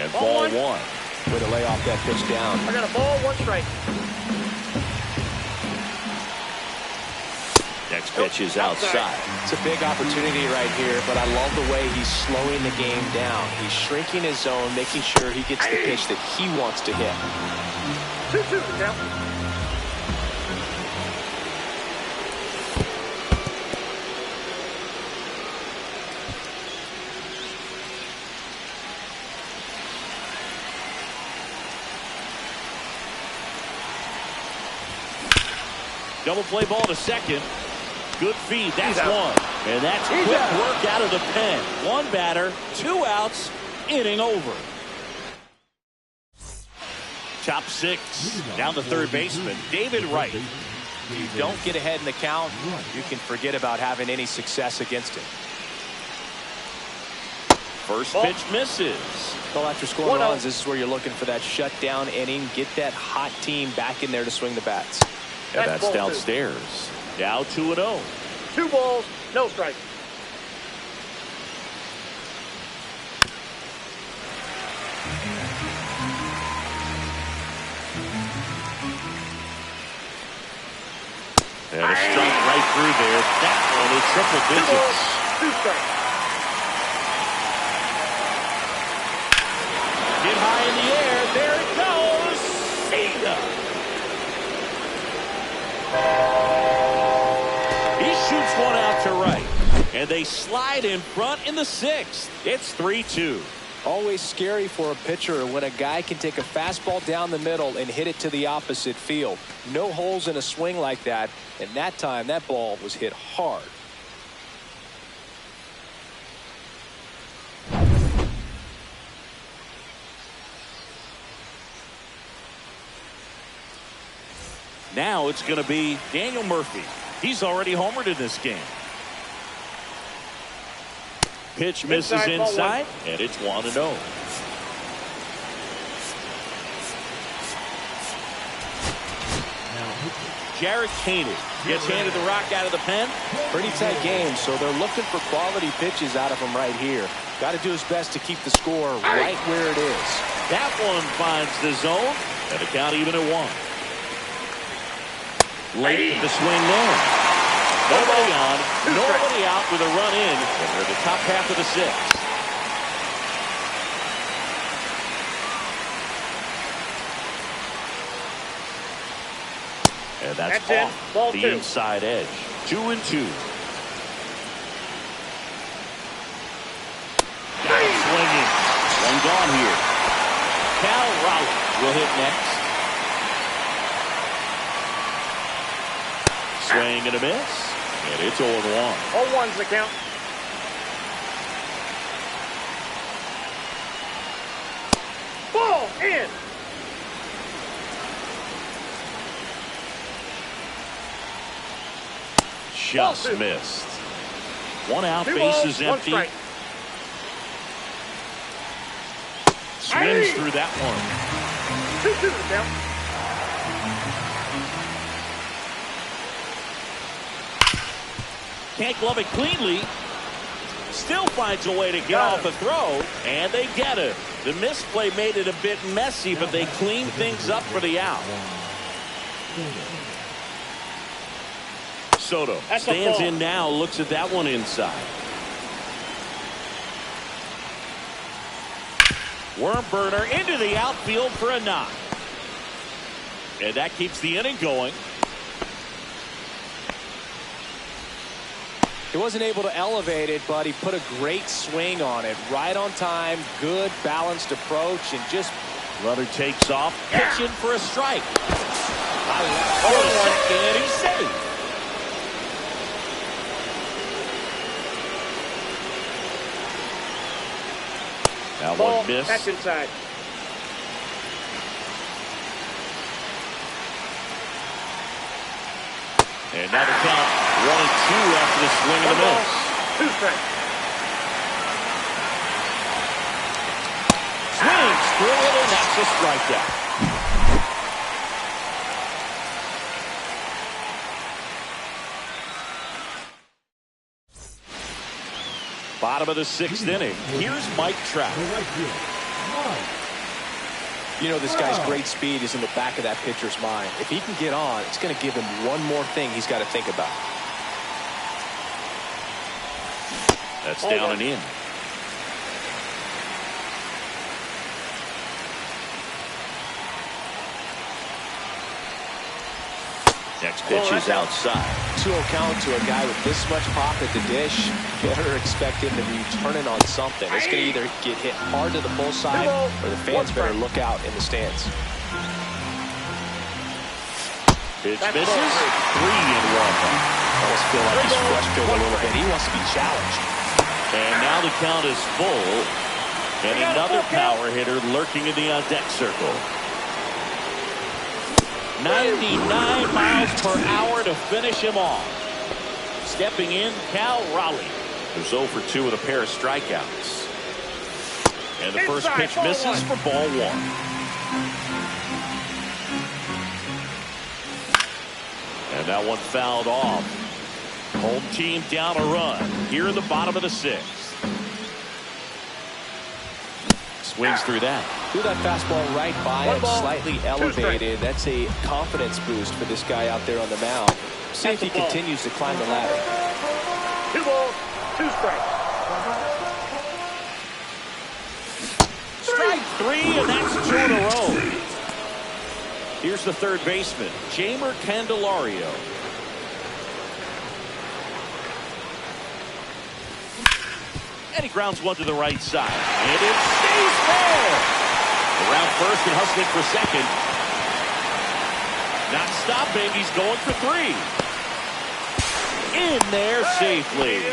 And ball one. Way to lay off that pitch down. I got a ball, 1 strike. Next pitch is outside. It's a big opportunity right here, but I love the way he's slowing the game down. He's shrinking his zone, making sure he gets the pitch that he wants to hit. 2-2 the count. Double play ball to second. Good feed. That's one. And that's quick work out of the pen. One batter, 2 outs, inning over. Top 6. Down the third baseman, David Wright. If you don't get ahead in the count, you can forget about having any success against him. First pitch misses. Well, after scoring runs, this is where you're looking for that shutdown inning. Get that hot team back in there to swing the bats. And that's downstairs. Now 2-0. 2 balls, no strike. And a strike right through there. That one is triple 2 digits. balls, 2 strikes. Get high in the air. There it goes. See ya. He shoots one out to right. And they slide in front in the 6th. It's 3-2. Always scary for a pitcher when a guy can take a fastball down the middle and hit it to the opposite field. No holes in a swing like that. And that time, that ball was hit hard. Now it's going to be Daniel Murphy. He's already homered in this game. Pitch misses inside, and it's 1-0. Jared Koenig gets handed the rock out of the pen. Pretty tight game, so they're looking for quality pitches out of him right here. Got to do his best to keep the score right where it is. That one finds the zone, and the count even at 1. Late the swing there. Nobody on, nobody out with a run in, and they're the top half of the 6th. And that's off ball the 2. inside edge. 2-2. Got it swinging. One gone here. Cal Raleigh will hit next. Swing and a miss. And it's 0-1. 0-1's the count. Ball in. Just missed. 1 out, 2 bases balls, 1 empty. strike. Swings through that one. 2-2 the count. Can't glove it cleanly. Still finds a way to get off a throw, and they get it. The misplay made it a bit messy, but they cleaned things up for the out. Soto stands in now, looks at that one inside. Worm burner into the outfield for a knock. And that keeps the inning going. He wasn't able to elevate it, but he put a great swing on it. Right on time, good balanced approach, and just... Runner takes off, pitching for a strike. And he's safe. Now Ball, one miss. that's inside. And now the count 1-2 after the swing and a miss. 2 strikes. Swings through it, and that's a strikeout. Bottom of the 6th inning. Here's Mike Trout. You know, this guy's great speed is in the back of that pitcher's mind. If he can get on, it's going to give him one more thing he's got to think about. That's down and in. Next pitch is outside. 2-0 count to a guy with this much pop at the dish. Better expect him to be turning on something. It's going to either get hit hard to the pull side or the fans better look out in the stands. Pitch misses. 3-1. Almost feel like he's frustrated a little bit. He wants to be challenged. And now the count is full. And another power hitter lurking in the on-deck circle. 99 miles per hour to finish him off. Stepping in, Cal Raleigh, who's 0 for 2 with a pair of strikeouts. And the first pitch misses for ball 1. And that one fouled off. Home team down a run here in the bottom of the 6th. Swings through that. Threw that fastball right by him, slightly elevated. That's a confidence boost for this guy out there on the mound. See if he continues to climb the ladder. 2 balls, 2 strikes. Strike 3, and that's 2 in a row. Here's the third baseman, Jeimer Candelario. And he grounds one to the right side. And it stays there. Around first and hustling for second. Not stopping. He's going for 3. In there safely.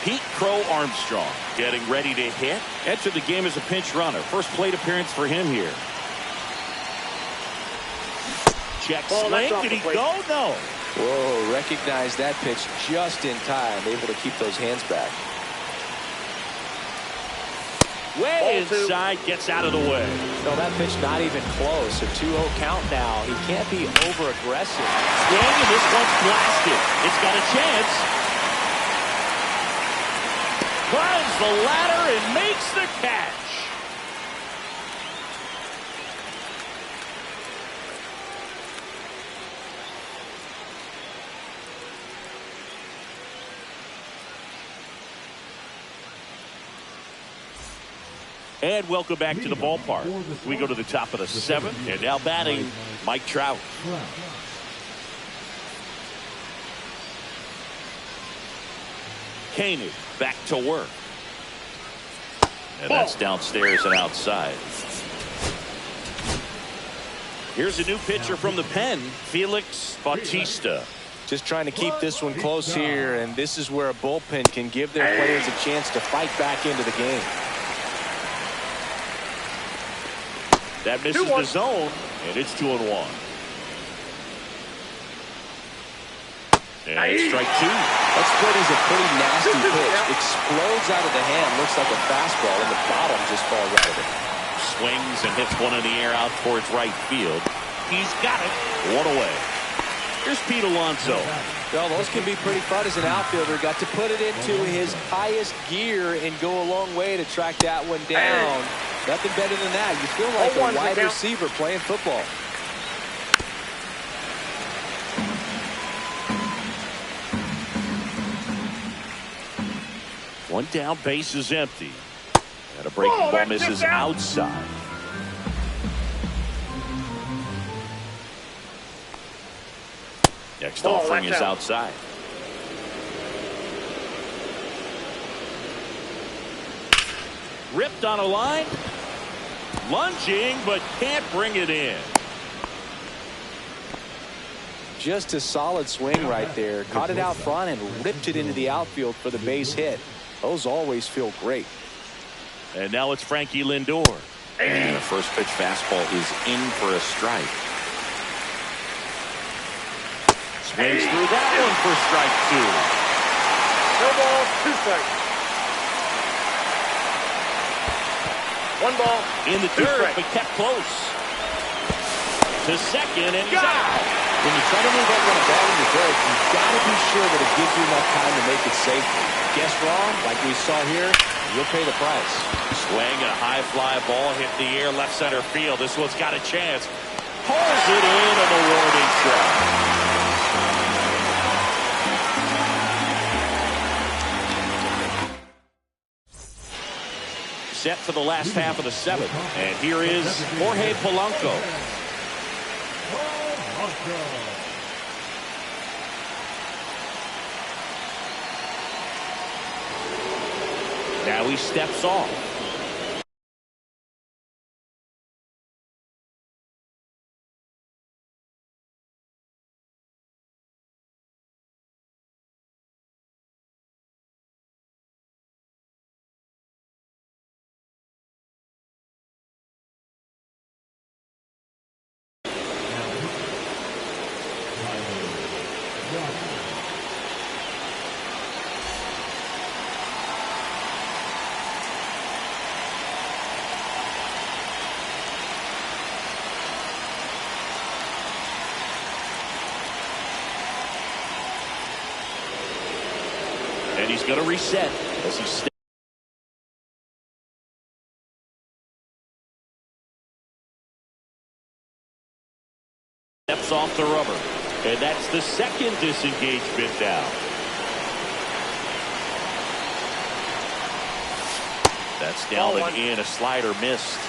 Pete Crow Armstrong getting ready to hit. Entered the game as a pinch runner. First plate appearance for him here. Check swing. Did he go? No. Whoa, recognize that pitch just in time. Able to keep those hands back. Way inside, gets out of the way. No, that pitch not even close. A 2-0 count now. He can't be over-aggressive. Swing, and this one's blasted. It's got a chance. Climbs the ladder and makes the catch. And welcome back to the ballpark. We go to the top of the 7th, and now batting Mike Trout. Koenig back to work. And that's downstairs and outside. Here's a new pitcher from the pen, Felix Bautista. Just trying to keep this one close here, and this is where a bullpen can give their players a chance to fight back into the game. That misses the zone, and it's 2-1. And strike 2. That split is a pretty nasty pitch. Explodes out of the hand. Looks like a fastball, and the bottom just falls out of it. Swings and hits one in the air out towards right field. He's got it. 1 away. Here's Pete Alonso. Well, those can be pretty fun as an outfielder. Got to put it into his highest gear and go a long way to track that one down. Nothing better than that. You feel like a wide receiver playing football. One down, base is empty. And a breaking ball misses outside. Next offering is outside. Ripped on a line. Lunging, but can't bring it in. Just a solid swing right there. Caught it out front and ripped it into the outfield for the base hit. Those always feel great. And now it's Frankie Lindor. And the first pitch fastball is in for a strike. Swings through that one for strike 2. No balls, 2 strikes. 1 ball in the dirt, but kept close. To second, and he's out. When you try to move up on a ball in the dirt, you've got to be sure that it gives you enough time to make it safely. Guess wrong, like we saw here, you'll pay the price. Swing and a high fly ball hit the air left center field. This one's got a chance. Pulls it in on the warning track. Set for the last half of the seventh. And here is Jorge Polanco. Now he steps off. And he's going to reset as he steps off the rubber. And that's the second disengagement now. That's down and in. A slider missed.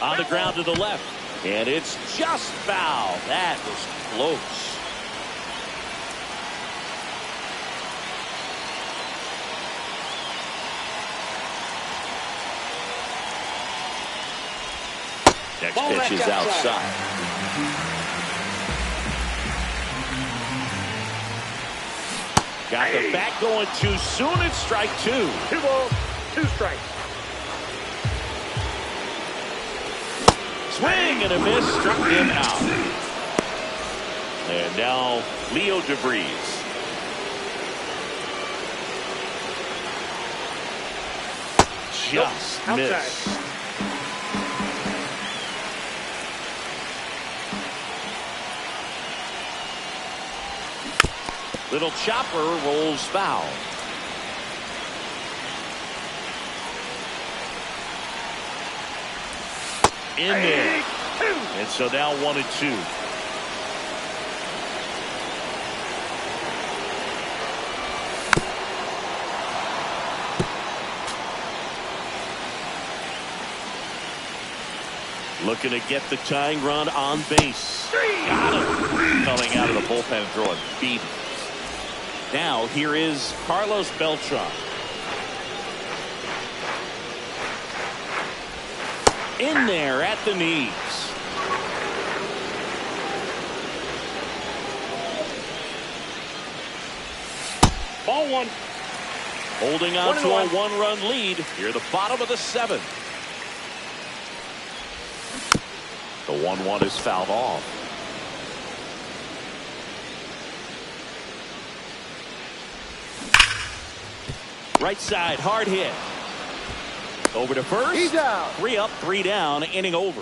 On the ground to the left. And it's just foul. That was close. Next pitch is outside. Got the bat going too soon. It's strike two. 2 balls, 2 strikes. Swing and a miss, struck him out. And now Leo DeVries. Just missed. Little chopper rolls foul. In there. And so now 1-2. Looking to get the tying run on base. Got him. Coming out of the bullpen and throwing beat. Now here is Carlos Beltran. In there at the knees. Ball 1. Holding on to a 1-run lead. Here the bottom of the 7th. The 1-1 is fouled off. Right side, hard hit. Over to first. He's out. 3 up, 3 down, inning over.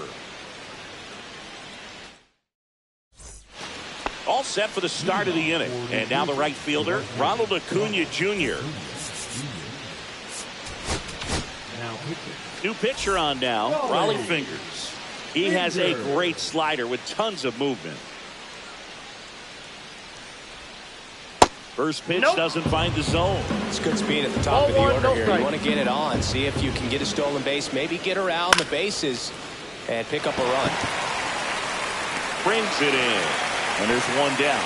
All set for the start of the inning. And now the right fielder, Ronald Acuna Jr. New pitcher on now, Raleigh Fingers. He has a great slider with tons of movement. First pitch doesn't find the zone. It's good speed at the top of the order here. You want to get it on, see if you can get a stolen base, maybe get around the bases and pick up a run. Brings it in. And there's 1 down.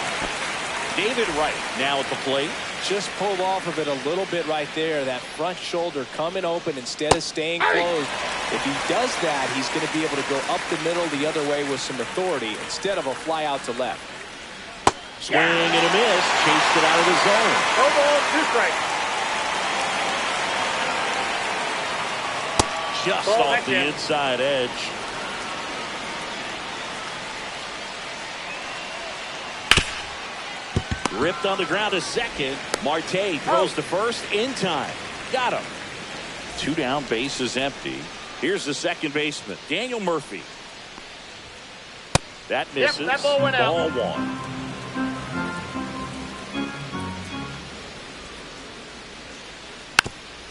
David Wright now at the plate. Just pulled off of it a little bit right there. That front shoulder coming open instead of staying closed. If he does that, he's going to be able to go up the middle the other way with some authority instead of a fly out to left. Swing and a miss. Chased it out of the zone. 4 balls, 2 strikes. Just off the inside edge. Ripped on the ground to second. Marte throws to first in time. Got him. 2 down, bases empty. Here's the second baseman, Daniel Murphy. That misses. Yep, that ball went out. Ball one.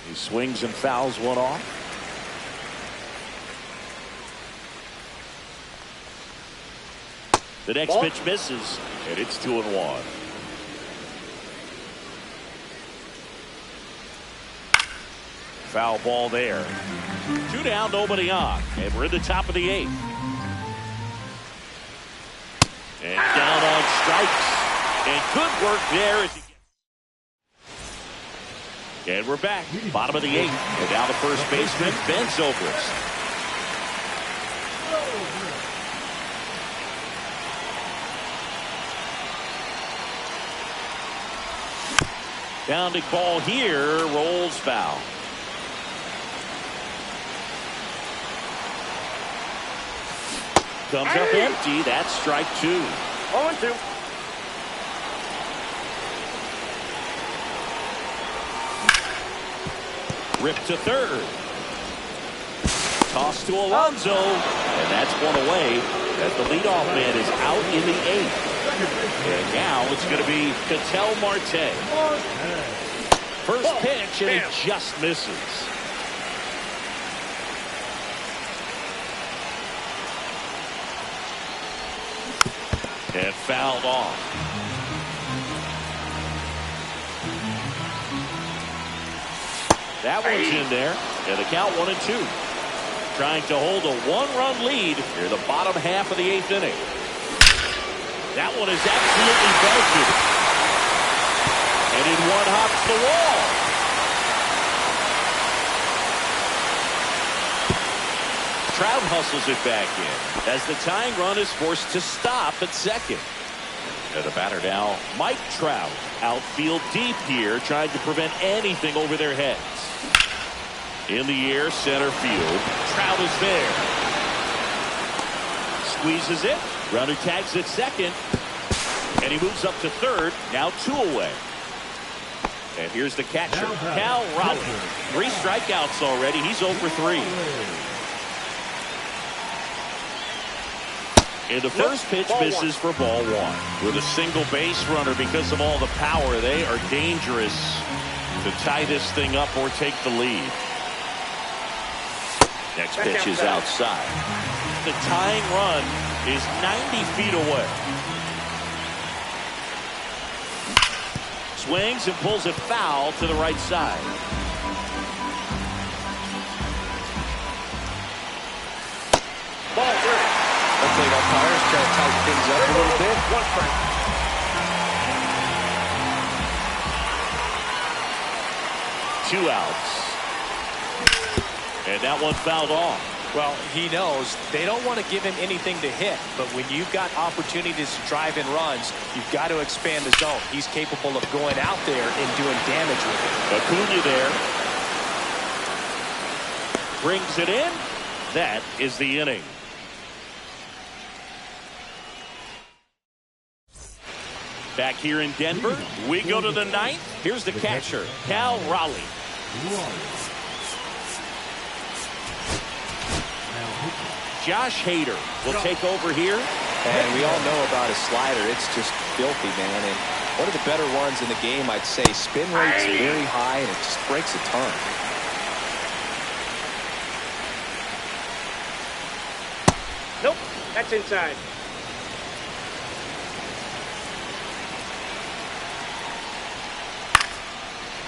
He swings and fouls one off. The next pitch misses, and it's 2-1. Foul ball there. 2 down, nobody on, and we're in the top of the 8th. And down on strikes. And good work there. And we're back. Bottom of the 8th. And now the first baseman, Ben Zobrist. Pounding ball here. Rolls foul. Comes up empty. That's strike 2. 0-2. Ripped to third. Toss to Alonso. And that's one away. As the leadoff man is out in the 8th. And now it's going to be Ketel Marte. First pitch, and it just misses. And fouled off. That one's in there. And the count 1-2. Trying to hold a 1-run lead here in the bottom half of the 8th inning. That one is absolutely belted. And in one hops the wall. Trout hustles it back in as the tying run is forced to stop at second. And the batter now, Mike Trout, outfield deep here, trying to prevent anything over their heads. In the air, center field. Trout is there. Squeezes it. Runner tags at second. And he moves up to third. Now 2 away. And here's the catcher, Cal Raleigh. 3 strikeouts already. He's 0 for 3. And the first pitch misses for ball 1. With a single base runner, because of all the power, they are dangerous to tie this thing up or take the lead. Next pitch is outside. The tying run is 90 feet away. Swings and pulls it foul to the right side. Ball 3. Hopefully umpires try to tighten things up a little bit. 1 strike. Two outs. And that one fouled off. Well, he knows they don't want to give him anything to hit, but when you've got opportunities to drive in runs, you've got to expand the zone. He's capable of going out there and doing damage with it. Acuna there. Brings it in. That is the inning. Back here in Denver, we go to the 9th. Here's the catcher, Cal Raleigh. Josh Hader will take over here. And we all know about his slider. It's just filthy, man. And one of the better ones in the game, I'd say. Spin rate's very high, and it just breaks a ton. Nope, that's inside.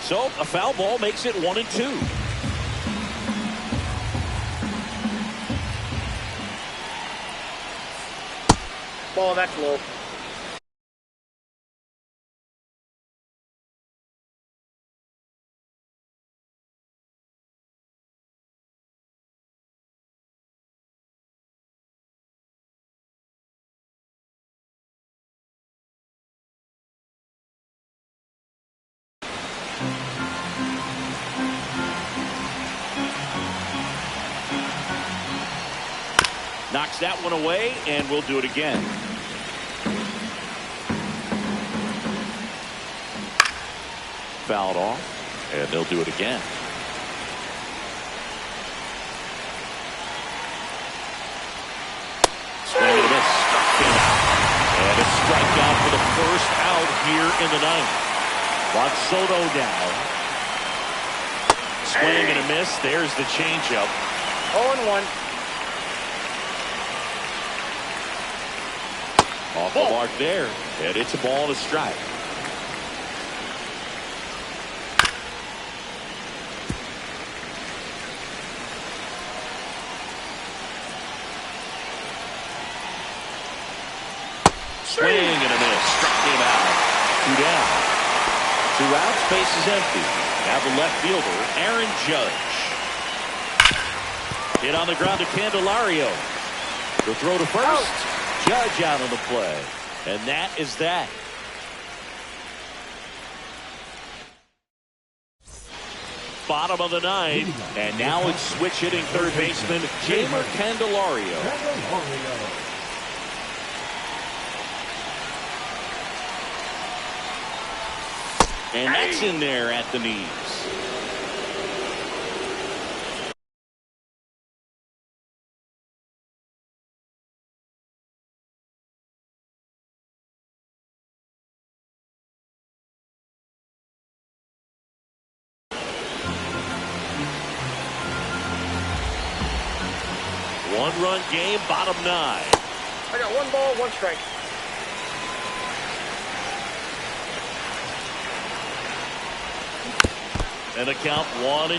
So a foul ball makes it 1-2. Ball, that's low. Knocks that one away, and we'll do it again. Fouled off, and they'll do it again. first out here in the ninth. Watch Soto now. Swing and a miss. There's the changeup. 0-1. Off the mark there. And it's a ball and a strike. Swing and a miss. Struck him out. 2 down. 2 outs. Base is empty. Now the left fielder, Aaron Judge. Hit on the ground to Candelario. The throw to first. Judge out on the play. And that is that. Bottom of the ninth. And now it's switch hitting third baseman, Jeimer Candelario. And that's in there at the knees. One-run game, bottom 9. I got 1 ball, 1 strike. And the count 1-2.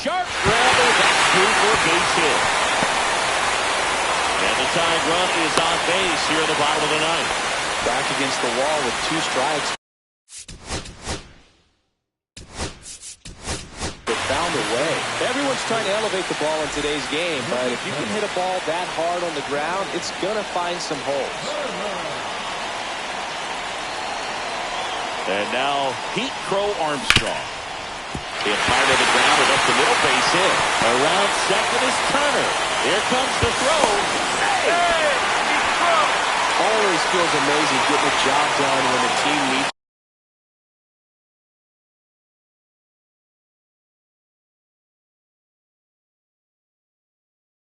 Sharp grabber, that's through for a base hit. And the tying run is on base here in the bottom of the ninth. Back against the wall with 2 strikes. They found a way. Everyone's trying to elevate the ball in today's game, but if you can hit a ball that hard on the ground, it's going to find some holes. And now Pete Crow Armstrong. Hit hard to the ground and up the middle, base hit. Around second is Turner. Here comes the throw. Hey, Pete Crow. Always feels amazing getting the job done when the team needs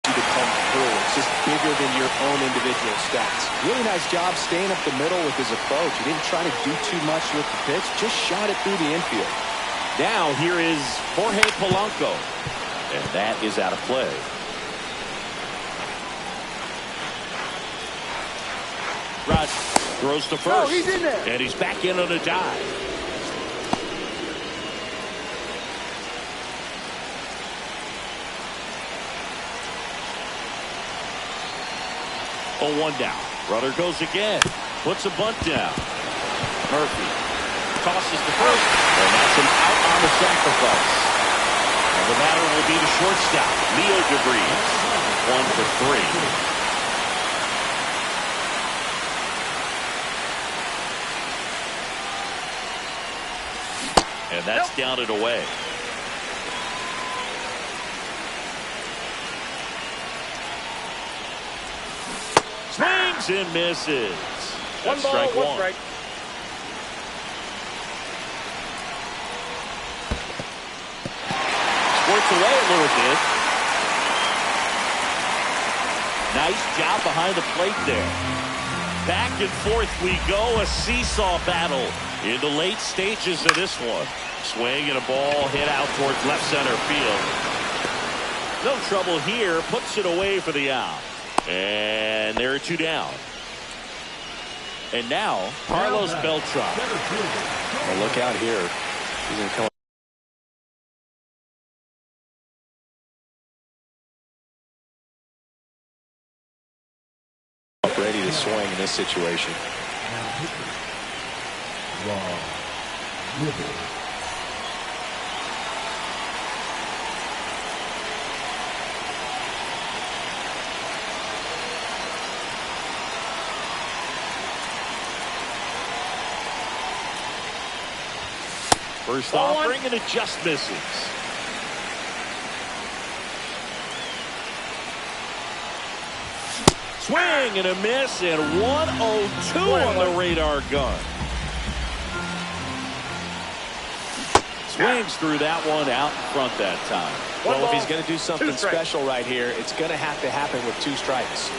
you to come through. It's just bigger than your own individual stats. Really nice job staying up the middle with his approach. He didn't try to do too much with the pitch, just shot it through the infield. Now here is Jorge Polanco. And that is out of play. Rod throws to first. Oh, he's in there. And he's back in on a dive. Oh, 1 down. Runner goes again. Puts a bunt down. Murphy tosses to first. And that's him out on the sacrifice. And the batter will be the shortstop, Leo DeVries. 1 for 3. And that's down and away. Swings and misses. 1 That's ball, strike 1 one. strike. Squirts away a little bit. Nice job behind the plate there. Back and forth we go. A seesaw battle in the late stages of this one. Swing and a ball hit out towards left center field. No trouble here. Puts it away for the out. And there are 2 down. And now Carlos Beltran. Well, look out here. He's going to come up ready to swing in this situation. First offering and it just misses. Swing and a miss, and 1-0-2 on the radar gun. Swings through that one out in front that time. Well, if he's going to do something special right here, it's going to have to happen with 2 strikes.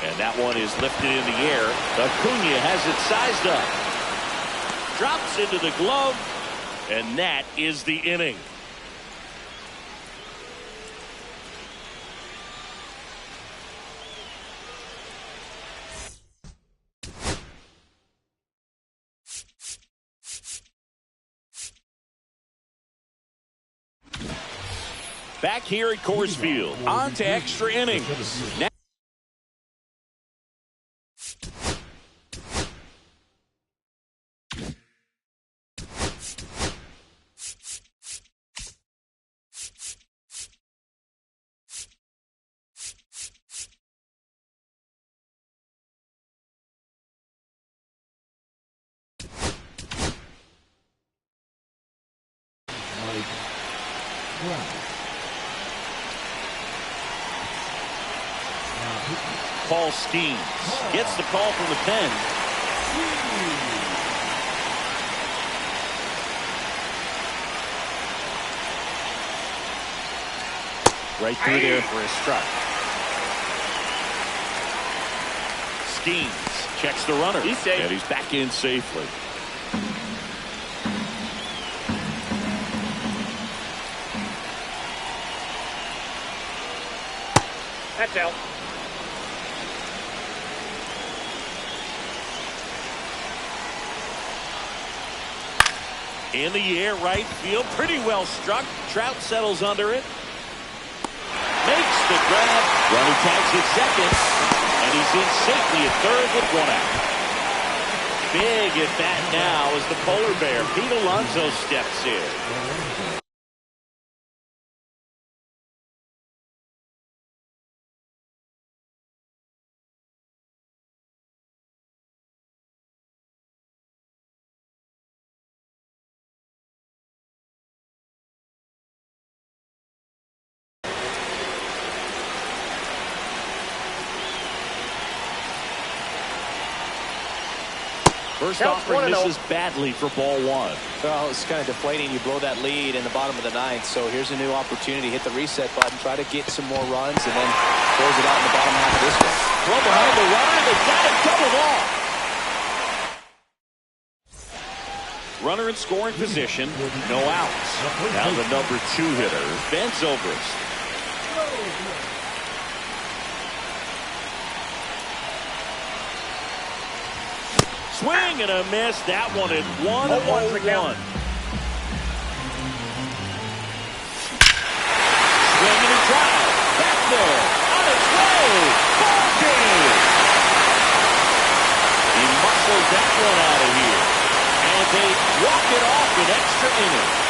And that one is lifted in the air. Acuna has it sized up. Drops into the glove. And that is the inning. Back here at Coors Field, on to extra innings. Now Paul Skeens gets the call from the pen. Right through there for a strike. Skeens checks the runner. He's safe. And he's back in safely. That's out. In the air, right field, pretty well struck. Trout settles under it. Makes the grab. Runner tags at second. And he's in safely at third with 1 out. Big at bat now as the polar bear, Pete Alonso, steps in. First offering misses badly for ball 1. Well, it's kind of deflating. You blow that lead in the bottom of the 9th. So here's a new opportunity. Hit the reset button. Try to get some more runs. And then close it out in the bottom half of this one. Throw behind the runner. They got it doubled off. Runner in scoring position. No outs. Now the number 2 hitter, Ben Zobrist. Swing and a miss. That one at 1-0-1. Swing and a drive. Back there. On its way. Ball game. He muscles that one out of here. And they walk it off in extra innings.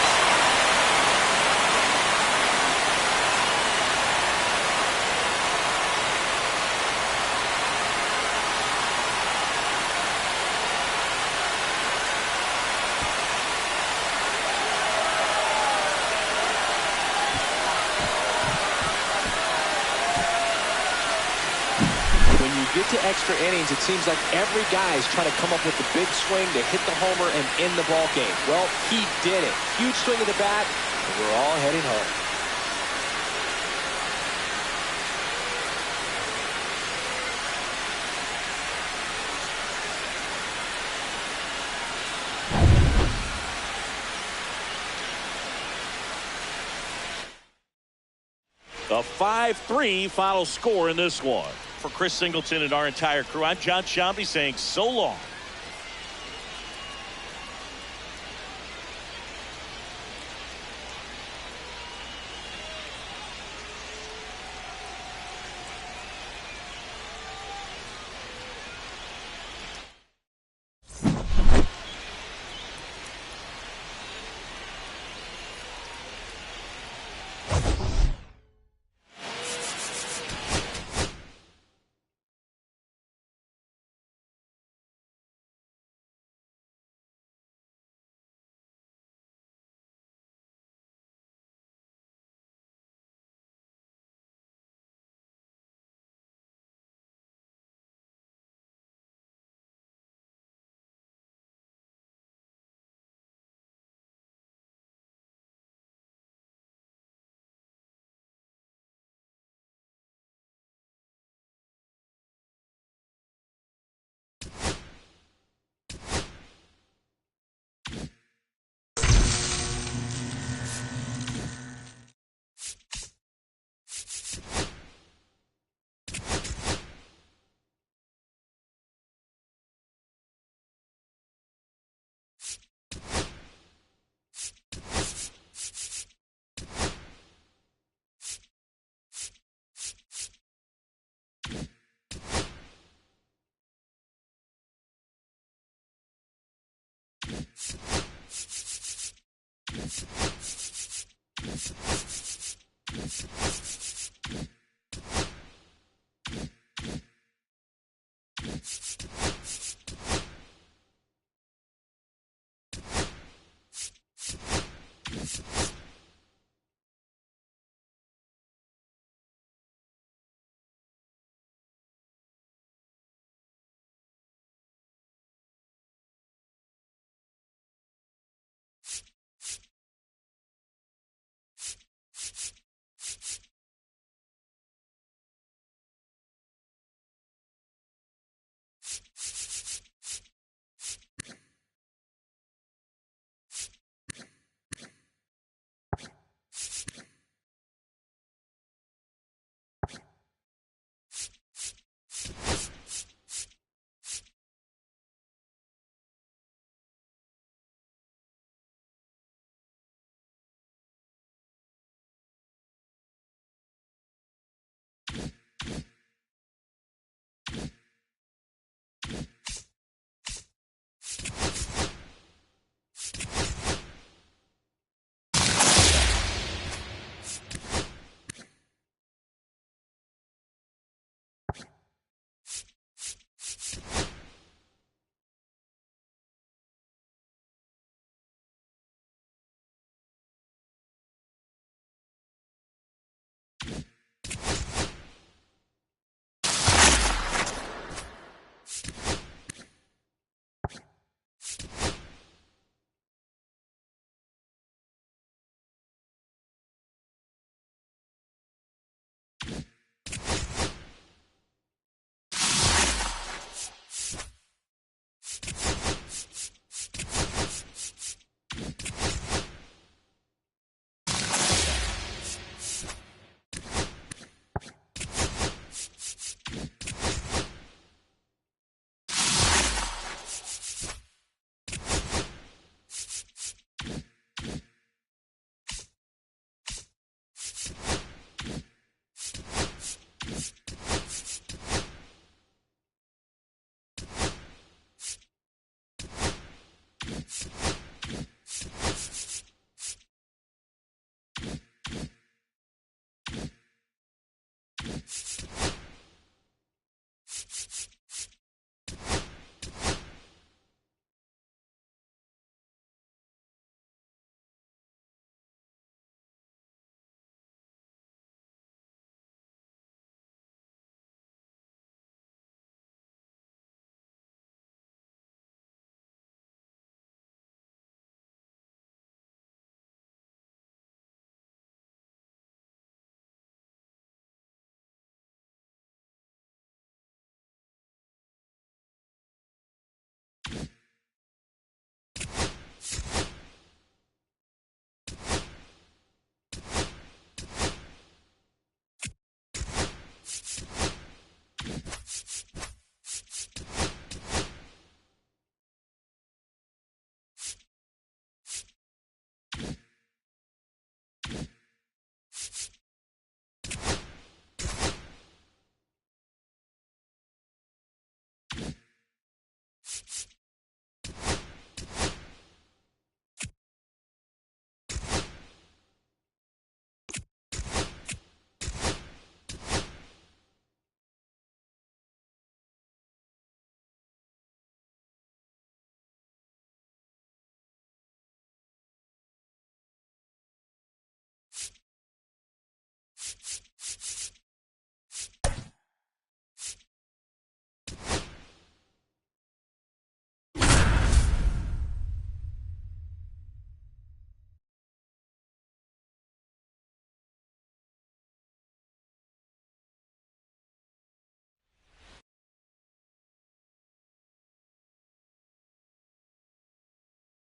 Get to extra innings, it seems like every guy is trying to come up with the big swing to hit the homer and end the ball game. Well, he did it. Huge swing of the bat, and we're all heading home. A 5-3 final score in this one. For Chris Singleton and our entire crew, I'm John Shambi saying so long.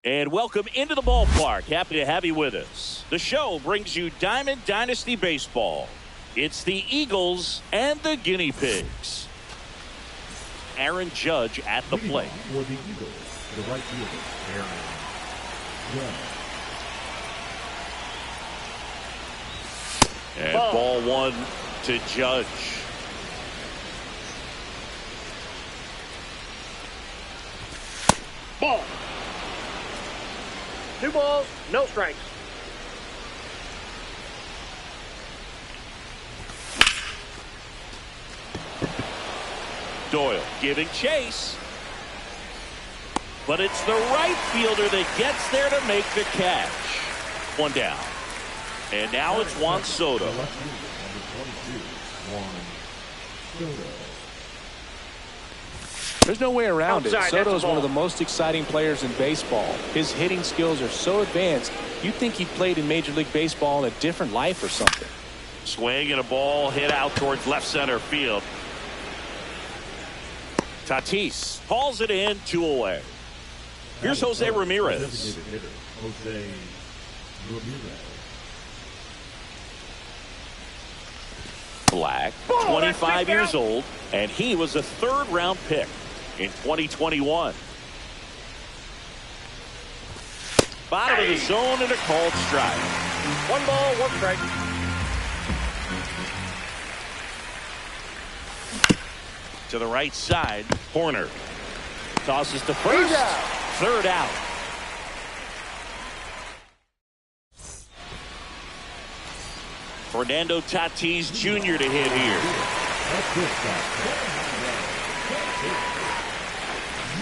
And welcome into the ballpark. Happy to have you with us. The show brings you Diamond Dynasty Baseball. It's the Eagles and the Guinea Pigs. Aaron Judge at the plate. For the Eagles, the right fielder, Aaron Judge. And ball one to Judge. Ball. 2 balls, no strikes. Doyle giving chase. But it's the right fielder that gets there to make the catch. One down. And now it's Juan Soto. Number 22, Juan Soto. There's no way around it. Outside, Soto that's is a one of ball. the most exciting players in baseball. His hitting skills are so advanced, you'd think he played in Major League Baseball in a different life or something. Swing and a ball hit out towards left center field. Tatis hauls it in, 2 away. Here's Jose Ramirez. Designated hitter, Jose Ramirez. Black, Ball, 25 that's years it now. old, and he was a 3rd-round pick in 2021. Bottom of the zone and a called strike. 1 ball, 1 strike. To the right side, Horner tosses to He's first. out. 3rd out. Fernando Tatis Jr. to hit here. That's it,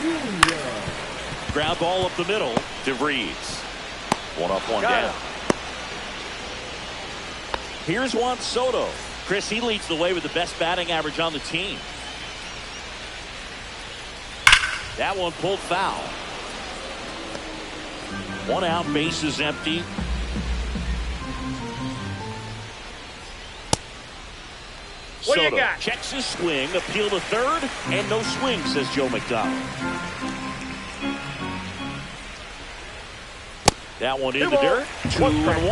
Junior. Ground ball up the middle. DeVries. 1 up, 1 Got down. him. Here's Juan Soto. Chris, he leads the way with the best batting average on the team. That one pulled foul. 1 out, base is empty. What do you Soto got? checks his swing, appeal to 3rd, and no swing, says Joe McDonald. That one in the ball. dirt. 2 1 and strike. 1.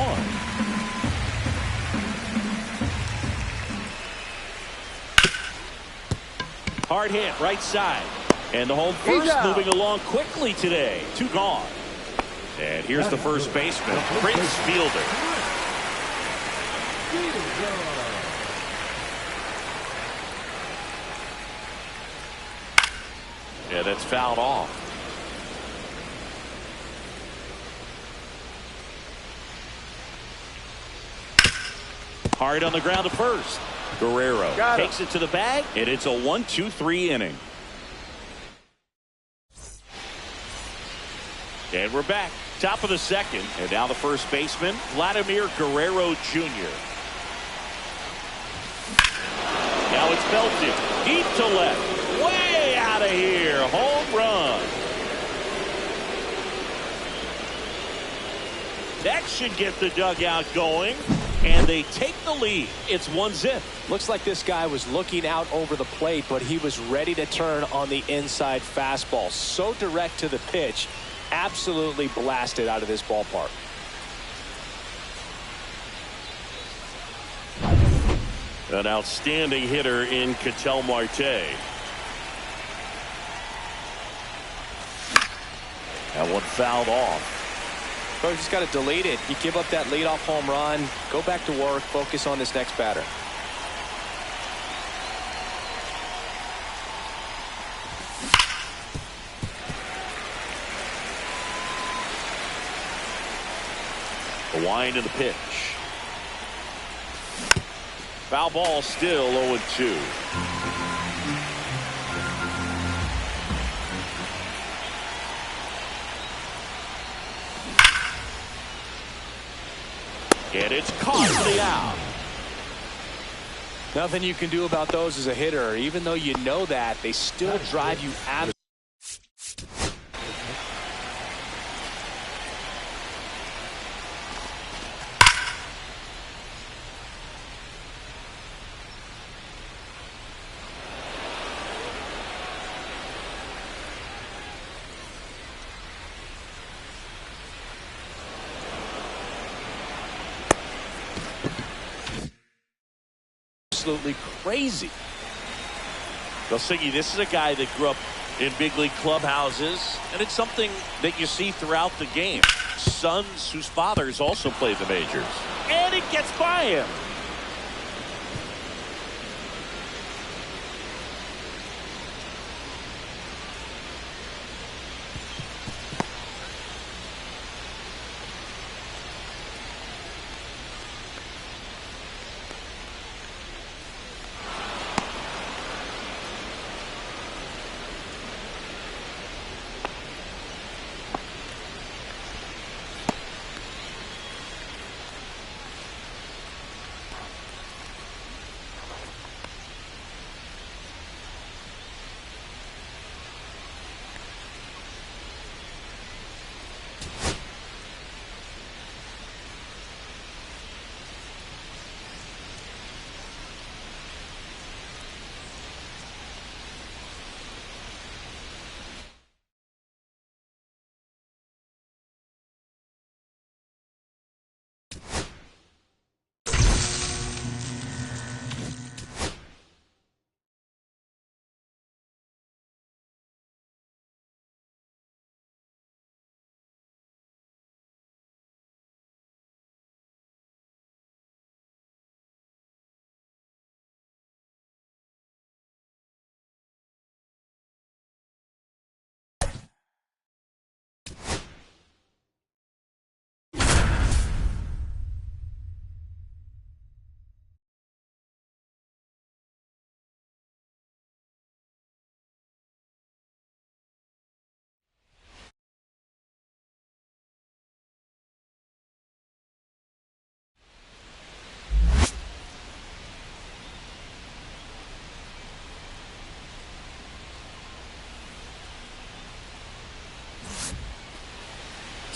Hard hit, right side. And the home He's first out. moving along quickly today. 2 gone. And here's the first baseman, Prince Fielder. Yeah, that's fouled off. Hard on the ground to first. Guerrero Got him. takes it to the bag, and it's a 1-2-3 inning. And we're back. Top of the 2nd. And now the first baseman, Vladimir Guerrero Jr. Now it's belted. Deep to left. Way out of here. Home run. That should get the dugout going. And they take the lead. It's 1-0. Looks like this guy was looking out over the plate, but he was ready to turn on the inside fastball. So direct to the pitch. Absolutely blasted out of this ballpark. An outstanding hitter in Ketel Marte. That one fouled off. So you just got to delete it. You give up that leadoff home run, go back to work, focus on this next batter. The wind and the pitch. Foul ball, still 0-2. And it's caught for the out. Nothing you can do about those as a hitter. Even though you know that, they still drive you out of absolutely crazy. Siggy, this is a guy that grew up in big league clubhouses, and it's something that you see throughout the game. Sons whose fathers also played the majors. And it gets by him.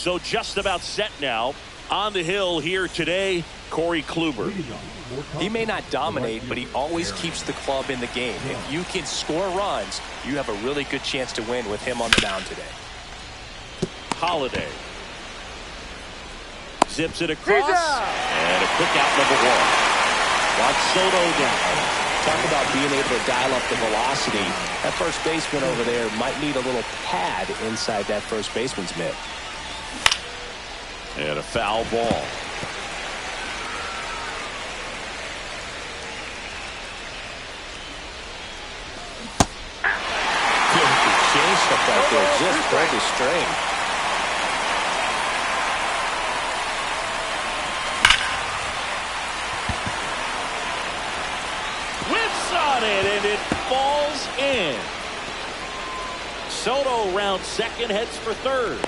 So just about set now. On the hill here today, Corey Kluber. He may not dominate, but he always keeps the club in the game. If you can score runs, you have a really good chance to win with him on the mound today. Holiday. Zips it across. And a quick out, number one. Juan Soto down. Talk about being able to dial up the velocity. That first baseman over there might need a little pad inside that first baseman's mitt. And a foul ball. Changed up right there, just pulled the string. Whips on it, and it falls in. Soto round second, heads for third.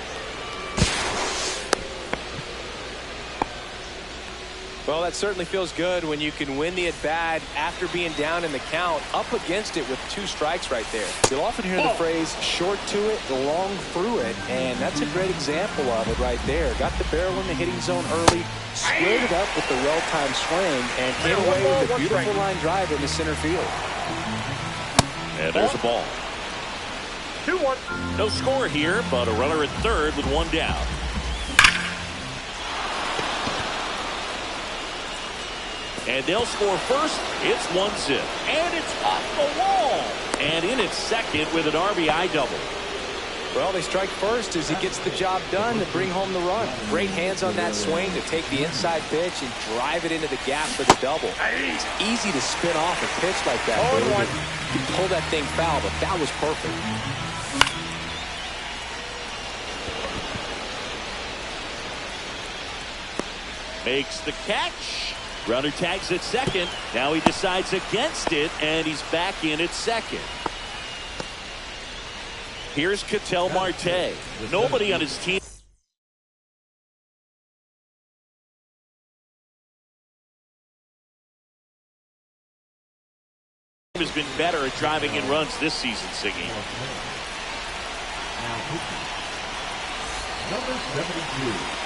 Well, that certainly feels good when you can win the at-bat after being down in the count, up against it with 2 strikes right there. You'll often hear the phrase, short to it, long through it, and that's a great example of it right there. Got the barrel in the hitting zone early, squared it up with the well-timed swing, and came away with a beautiful line drive into center field. And there's a ball. 2-1. No score here, but a runner at third with one down. And they'll score first. It's 1-0. And it's off the wall. And in at second with an RBI double. Well, they strike first as he gets the job done to bring home the run. Great hands on that swing to take the inside pitch and drive it into the gap for the double. It's easy to spin off a pitch like that. You pull that thing foul, but that was perfect. Makes the catch. Runner tags at second. Now he decides against it, and he's back in at second. Here's Ketel Marte. Nobody on his team has been better at driving in runs this season, Siggy. Number 72.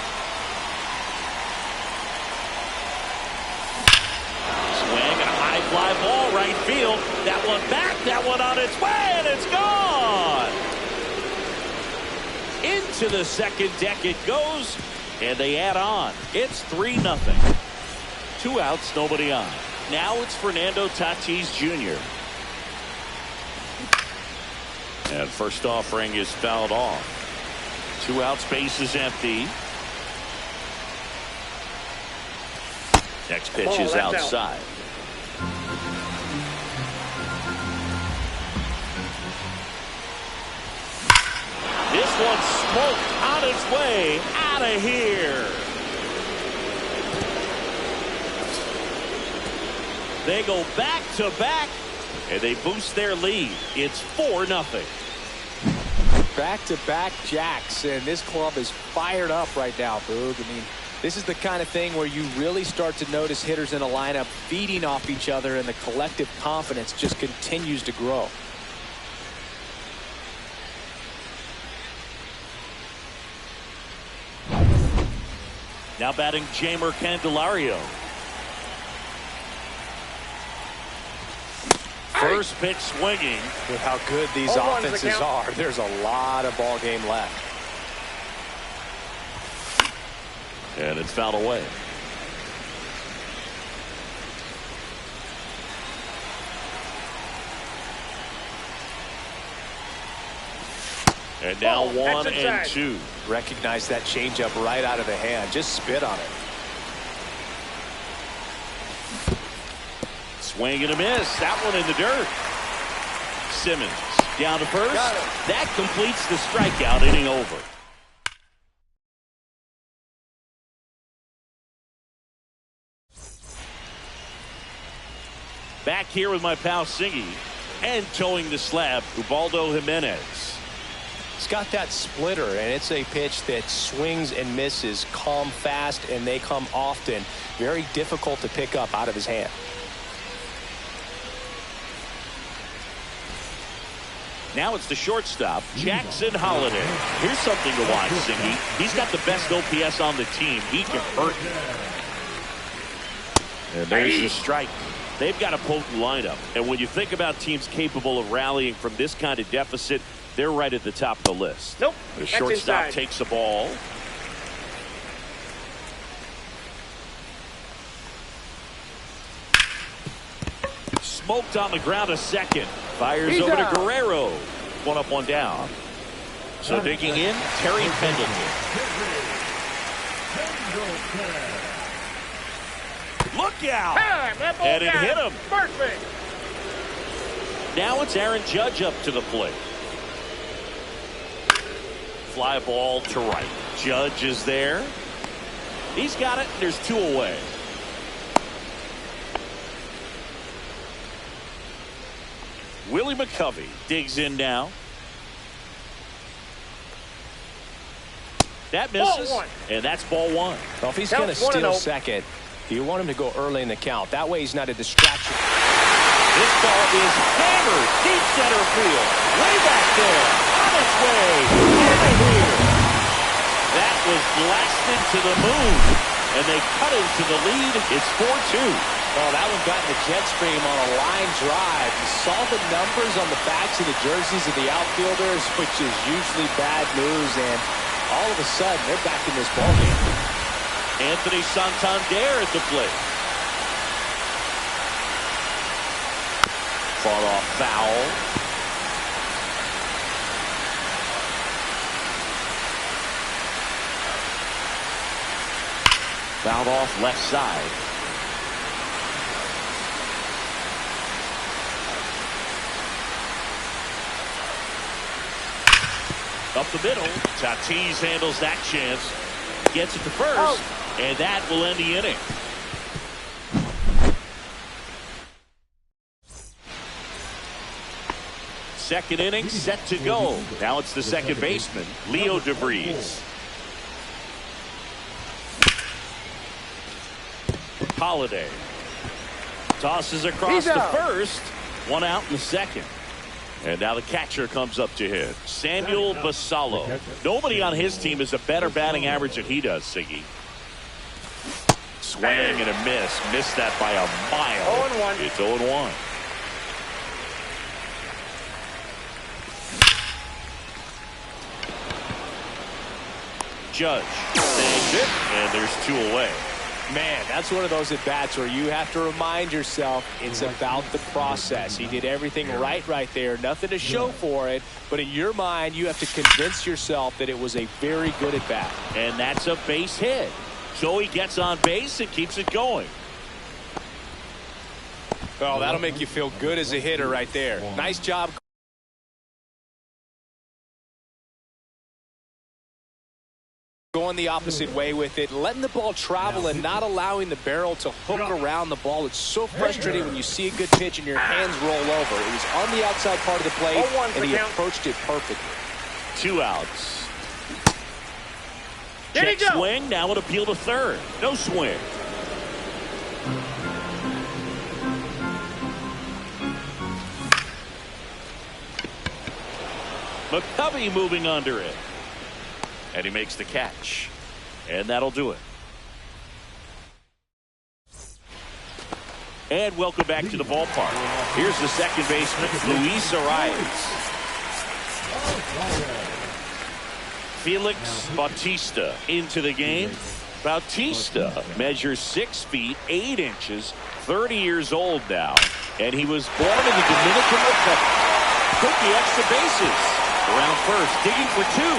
Swing and a high fly ball right field. That one back, that one on its way, and it's gone. Into the second deck it goes, and they add on. It's 3-0. 2 outs, nobody on. Now it's Fernando Tatis Jr. And first offering is fouled off. 2 outs, base is empty. Next pitch is outside. This one smoked on its way out of here. They go back to back and they boost their lead. It's 4-0. Back-to-back jacks, and this club is fired up right now, Boog. I mean, this is the kind of thing where you really start to notice hitters in a lineup feeding off each other, and the collective confidence just continues to grow. Now batting Jamer Candelario. First pitch swinging. With how good these offenses are, there's a lot of ball game left. And it's fouled away. And now 1-2. Recognize that changeup right out of the hand. Just spit on it. Swing and a miss. That one in the dirt. Simmons down to first. That completes the strikeout. Inning over. Back here with my pal Siggy, and towing the slab, Ubaldo Jimenez. He's got that splitter, and it's a pitch that swings and misses, come fast, and they come often. Very difficult to pick up out of his hand. Now it's the shortstop, Jackson Holliday. Here's something to watch, Singy. He's got the best OPS on the team. He can hurt. And there's the strike. They've got a potent lineup. And when you think about teams capable of rallying from this kind of deficit, they're right at the top of the list. Nope. The shortstop takes the ball. Smoked on the ground a second. Fires over to Guerrero. One up, one down. So digging in, Terry Pendleton. Look out! And it hit him. Perfect. Now it's Aaron Judge up to the plate. Fly ball to right. Judge is there. He's got it. There's two away. Willie McCovey digs in now. That misses, and that's ball one. Well, if he's going to steal second, you want him to go early in the count. That way he's not a distraction. This ball is hammered deep center field. Way back there. On its way. Out of here. That was blasted to the moon. And they cut into the lead. It's 4-2. Oh, that one got in the jet stream on a line drive. You saw the numbers on the backs of the jerseys of the outfielders, which is usually bad news. And all of a sudden, they're back in this ballgame. Anthony Santander at the plate. Fought off foul. Fouled off left side. Up the middle. Tatis handles that chance. Gets it to first. And that will end the inning. Second inning set to go. Now it's the second baseman, Leo DeVries. Holliday tosses across the first. One out in the second. And now the catcher comes up to hit. Samuel Basallo. Nobody on his team has a better batting average than he does, Siggy. Swing and a miss. Missed that by a mile. 0-1. It's 0-1. Judge saves it, and there's two away. Man, that's one of those at-bats where you have to remind yourself it's about the process. He did everything right there. Nothing to show for it. But in your mind, you have to convince yourself that it was a very good at-bat. And that's a base hit. So he gets on base and keeps it going. Well, that'll make you feel good as a hitter right there. Nice job. Going the opposite way with it, letting the ball travel and not allowing the barrel to hook around the ball. It's so frustrating when you see a good pitch and your hands roll over. It was on the outside part of the plate, and he approached it perfectly. Two outs. Check swing, now an appeal to third. No swing. McCovey moving under it. And he makes the catch. And that'll do it. And welcome back to the ballpark. Here's the second baseman, Luis Arias. Felix Bautista into the game. Bautista measures 6 feet 8 inches, 30 years old now. And he was born in the Dominican Republic. Took the extra bases. Around first, digging for two.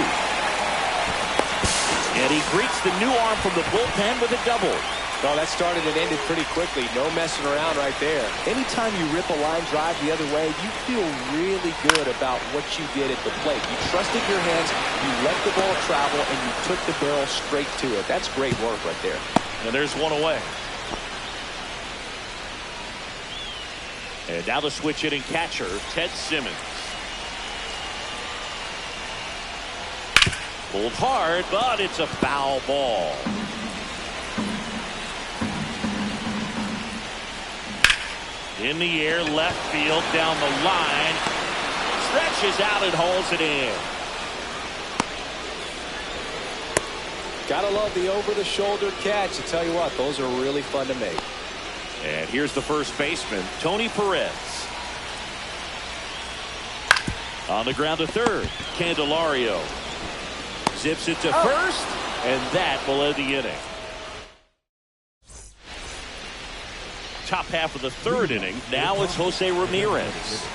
And he greets the new arm from the bullpen with a double. Well, that started and ended pretty quickly. No messing around right there. Anytime you rip a line drive the other way, you feel really good about what you did at the plate. You trusted your hands, you let the ball travel, and you took the barrel straight to it. That's great work right there. And there's one away. And now the switch hitting catcher, Ted Simmons. Pulled hard, but it's a foul ball. In the air, left field, down the line. stretches out and hauls it in. Gotta love the over-the-shoulder catch. I tell you what, those are really fun to make. And here's the first baseman, Tony Perez. On the ground to third, Candelario zips it to first, and that will end the inning. Top half of the third inning. Now it's Jose Ramirez.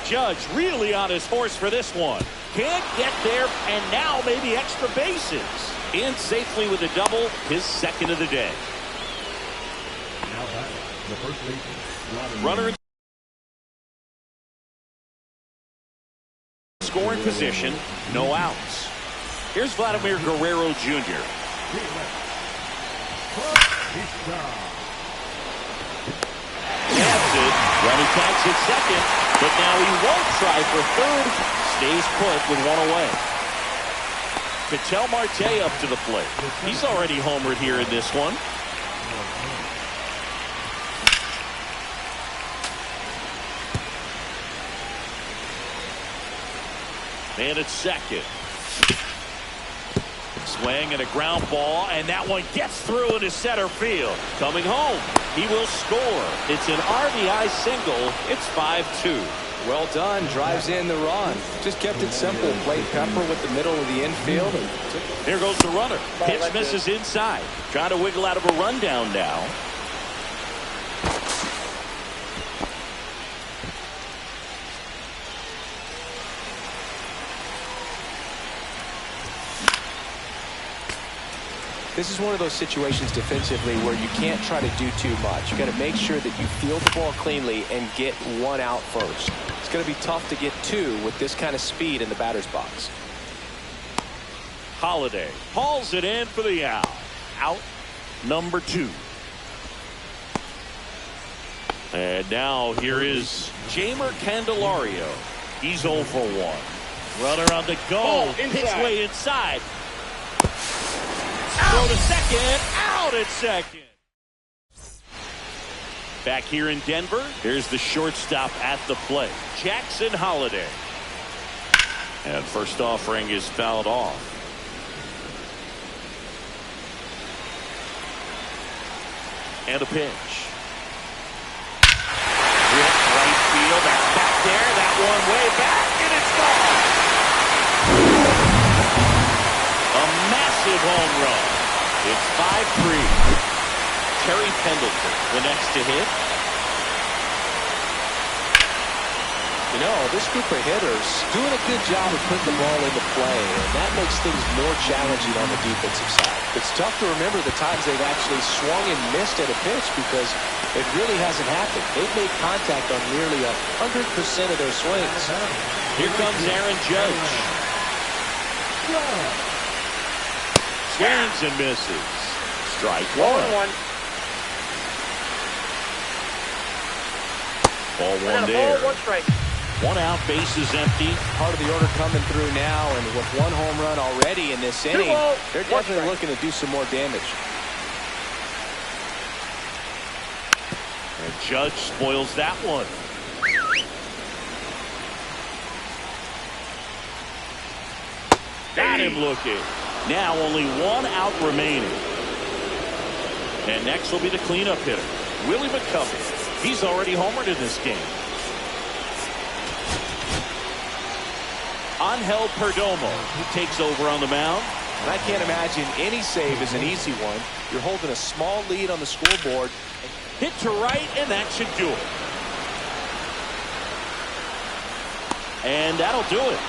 Judge really on his horse for this one. Can't get there, and now maybe extra bases. In safely with a double, his second of the day. Now back, the first baseman. Runner in scoring position, no outs. Here's Vladimir Guerrero Jr. That's it. Running tags at second, but now he won't try for third. Stays put with one away. Ketel Marte up to the plate. He's already homered here in this one. And it's second. Swing and a ground ball, and that one gets through into center field. Coming home, he will score. It's an RBI single. It's 5-2. Well done. Drives in the run. Just kept it simple. Played Pepper with the middle of the infield. And here goes the runner. Pitch misses inside. Trying to wiggle out of a rundown now. This is one of those situations defensively where you can't try to do too much. You got to make sure that you field the ball cleanly and get one out first. It's going to be tough to get two with this kind of speed in the batter's box. Holiday hauls it in for the out. Out number 2. And now here is Jeimer Candelario. He's 0 for 1. Runner on the go. Pitch way inside. Throw to second. Out at second. Back here in Denver, here's the shortstop at the plate, Jackson Holiday. And first offering is fouled off. And a pitch. Hit right field. That's back there. That one way back, and it's gone. A massive home run. It's 5-3. Terry Pendleton, the next to hit. You know, this group of hitters doing a good job of putting the ball into play, and that makes things more challenging on the defensive side. It's tough to remember the times they've actually swung and missed at a pitch because it really hasn't happened. They've made contact on nearly 100% of their swings. Here comes Aaron Judge. Swings and misses. Strike one. Ball one there. Ball, 1 strike. 1 out, bases empty. Part of the order coming through now, and with 1 home run already in this inning, they're definitely looking to do some more damage. And Judge spoils that one. Got him looking. Now only 1 out remaining. And next will be the cleanup hitter, Willie McCovey. He's already homered in this game. Angel Perdomo takes over on the mound. And I can't imagine any save is an easy one. You're holding a small lead on the scoreboard. Hit to right, and that should do it. And that'll do it.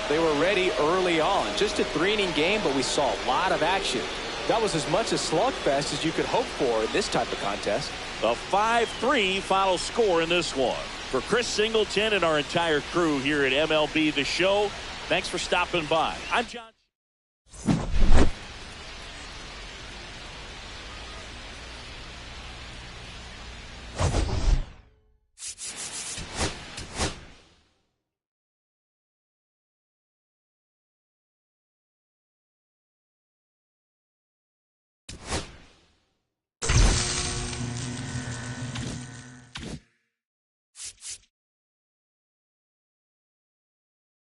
They were ready early on. Just a 3-inning game, but we saw a lot of action. That was as much a slugfest as you could hope for in this type of contest. A 5-3 final score in this one. For Chris Singleton and our entire crew here at MLB The Show, thanks for stopping by. I'm John.